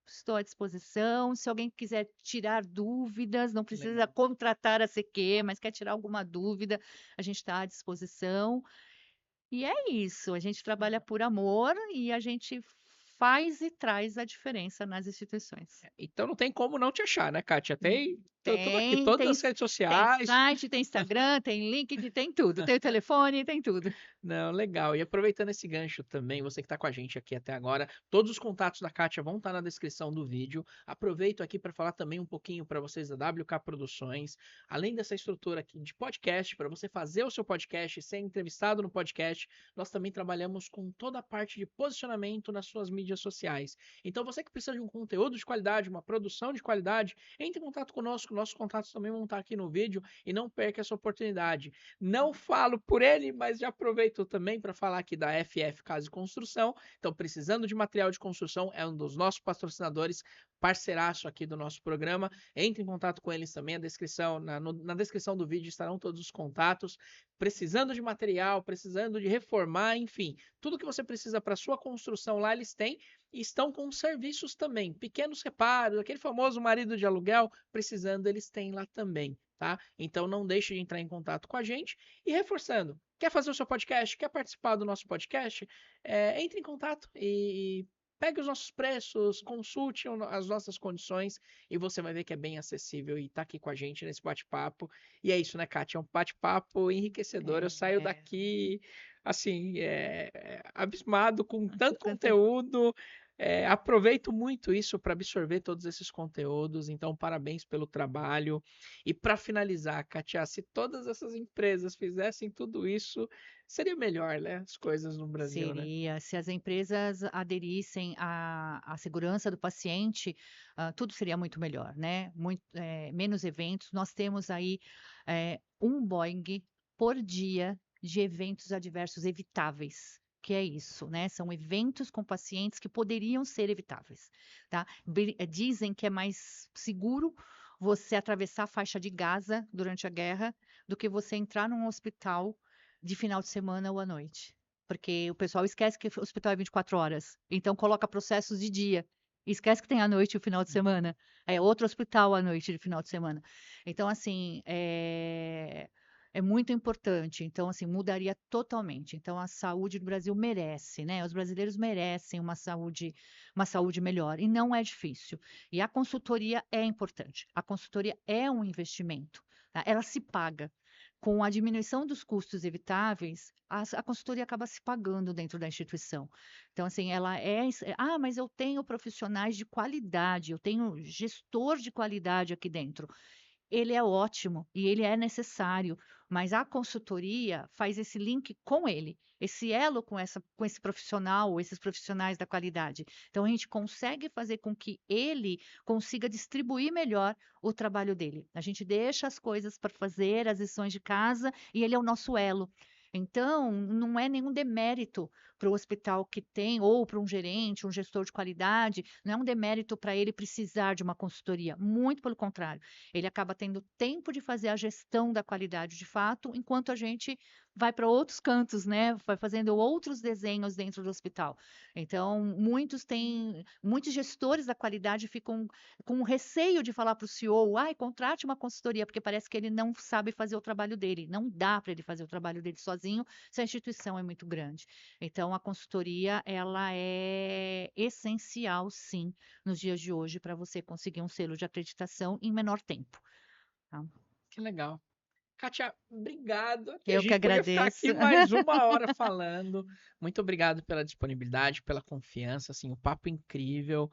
S3: estou à disposição. Se alguém quiser tirar dúvidas, não precisa
S1: Legal.
S3: contratar a CQ, mas quer tirar alguma dúvida, a gente está à disposição. E é isso, a gente trabalha por amor e a gente faz e traz a diferença nas instituições.
S1: Então não tem como não te achar, né, Kátia? Tem tudo aqui,
S3: Tem,
S1: todas
S3: tem,
S1: as redes
S3: tem
S1: sociais.
S3: site, tem Instagram, tem LinkedIn, tem tudo. Tem o telefone, tem tudo.
S1: Não, legal. E aproveitando esse gancho também, você que está com a gente aqui até agora, todos os contatos da Kátia vão estar na descrição do vídeo. Aproveito aqui para falar também um pouquinho para vocês da WK Produções, além dessa estrutura aqui de podcast, para você fazer o seu podcast, ser entrevistado no podcast, nós também trabalhamos com toda a parte de posicionamento nas suas mídias sociais. Então, você que precisa de um conteúdo de qualidade, uma produção de qualidade, entre em contato conosco, nossos contatos também vão estar aqui no vídeo e não perca essa oportunidade. Não falo por ele, mas já aproveito também para falar aqui da FF Casa e Construção. Então, precisando de material de construção, é um dos nossos patrocinadores, parceiraço aqui do nosso programa. Entre em contato com eles também, na descrição do vídeo estarão todos os contatos. Precisando de material, precisando de reformar, enfim, tudo que você precisa para sua construção lá eles têm e estão com serviços também, pequenos reparos, aquele famoso marido de aluguel, precisando eles têm lá também. Tá? Então não deixe de entrar em contato com a gente. E reforçando, quer fazer o seu podcast? Quer participar do nosso podcast? Entre em contato e pegue os nossos preços, consulte as nossas condições e você vai ver que é bem acessível e tá aqui com a gente nesse bate-papo. E é isso, né, Kátia? É um bate-papo enriquecedor. Eu saio daqui, assim, abismado com tanto conteúdo. Aproveito muito isso para absorver todos esses conteúdos, então parabéns pelo trabalho. E para finalizar, Kátia, se todas essas empresas fizessem tudo isso, seria melhor, né? As coisas no Brasil, né?
S3: Seria, se as empresas aderissem à segurança do paciente, tudo seria muito melhor, né? Menos eventos. Nós temos aí um Boeing por dia de eventos adversos evitáveis. Que é isso, né? São eventos com pacientes que poderiam ser evitáveis, tá? Dizem que é mais seguro você atravessar a faixa de Gaza durante a guerra do que você entrar num hospital de final de semana ou à noite. Porque o pessoal esquece que o hospital é 24 horas. Então coloca processos de dia. E esquece que tem a noite e o final de semana. É outro hospital à noite de final de semana. Então, assim, é muito importante. Então, assim, mudaria totalmente. Então, a saúde do Brasil merece, né? Os brasileiros merecem uma saúde melhor. E não é difícil. E a consultoria é importante. A consultoria é um investimento. Tá? Ela se paga. com a diminuição dos custos evitáveis, a consultoria acaba se pagando dentro da instituição. Então, assim, mas eu tenho profissionais de qualidade, eu tenho gestor de qualidade aqui dentro. Ele é ótimo e ele é necessário, mas a consultoria faz esse link com ele, esse elo com esse profissional, esses profissionais da qualidade. Então, a gente consegue fazer com que ele consiga distribuir melhor o trabalho dele. A gente deixa as coisas para fazer, as lições de casa, e ele é o nosso elo. Então, não é nenhum demérito para o hospital que tem, ou para um gerente, um gestor de qualidade, não é um demérito para ele precisar de uma consultoria, muito pelo contrário. Ele acaba tendo tempo de fazer a gestão da qualidade de fato, enquanto a gente vai para outros cantos, né? Vai fazendo outros desenhos dentro do hospital. Então, muitos gestores da qualidade ficam com receio de falar para o CEO, contrate uma consultoria, porque parece que ele não sabe fazer o trabalho dele. Não dá para ele fazer o trabalho dele sozinho se a instituição é muito grande. Então, a consultoria, ela é essencial, sim, nos dias de hoje, para você conseguir um selo de acreditação em menor tempo. Tá?
S1: Que legal. Kátia, obrigado. Aqui a
S3: Eu que
S1: gente podia ficar
S3: agradeço.
S1: aqui mais 1 hora falando. Muito obrigado pela disponibilidade, pela confiança, assim, o papo incrível.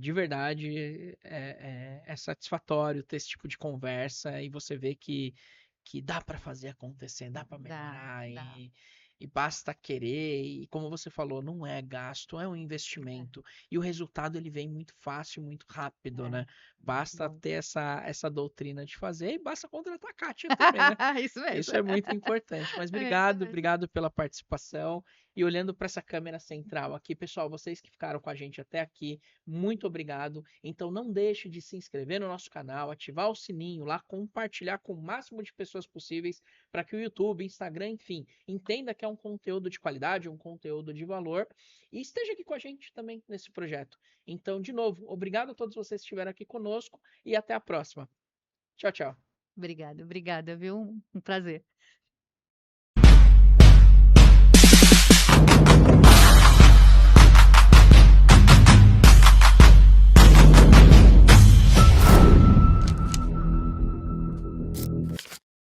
S1: De verdade, é satisfatório ter esse tipo de conversa e você vê que dá para fazer acontecer, dá para
S3: Dá,
S1: melhorar
S3: dá.
S1: e basta querer. E como você falou, não é gasto, é um investimento. E o resultado ele vem muito fácil, muito rápido, né?
S3: Muito
S1: Basta
S3: bom.
S1: ter essa doutrina de fazer e basta contratar a Kátia também, né?
S3: Isso mesmo.
S1: Isso é muito importante. Mas
S3: É isso
S1: obrigado,
S3: mesmo.
S1: obrigado pela participação. E olhando para essa câmera central aqui, pessoal, vocês que ficaram com a gente até aqui, muito obrigado. Então não deixe de se inscrever no nosso canal, ativar o sininho lá, compartilhar com o máximo de pessoas possíveis para que o YouTube, Instagram, enfim, entenda que é um conteúdo de qualidade, um conteúdo de valor e esteja aqui com a gente também nesse projeto. Então, de novo, obrigado a todos vocês que estiveram aqui conosco e até a próxima. Tchau, tchau.
S3: Obrigada, viu? Um prazer.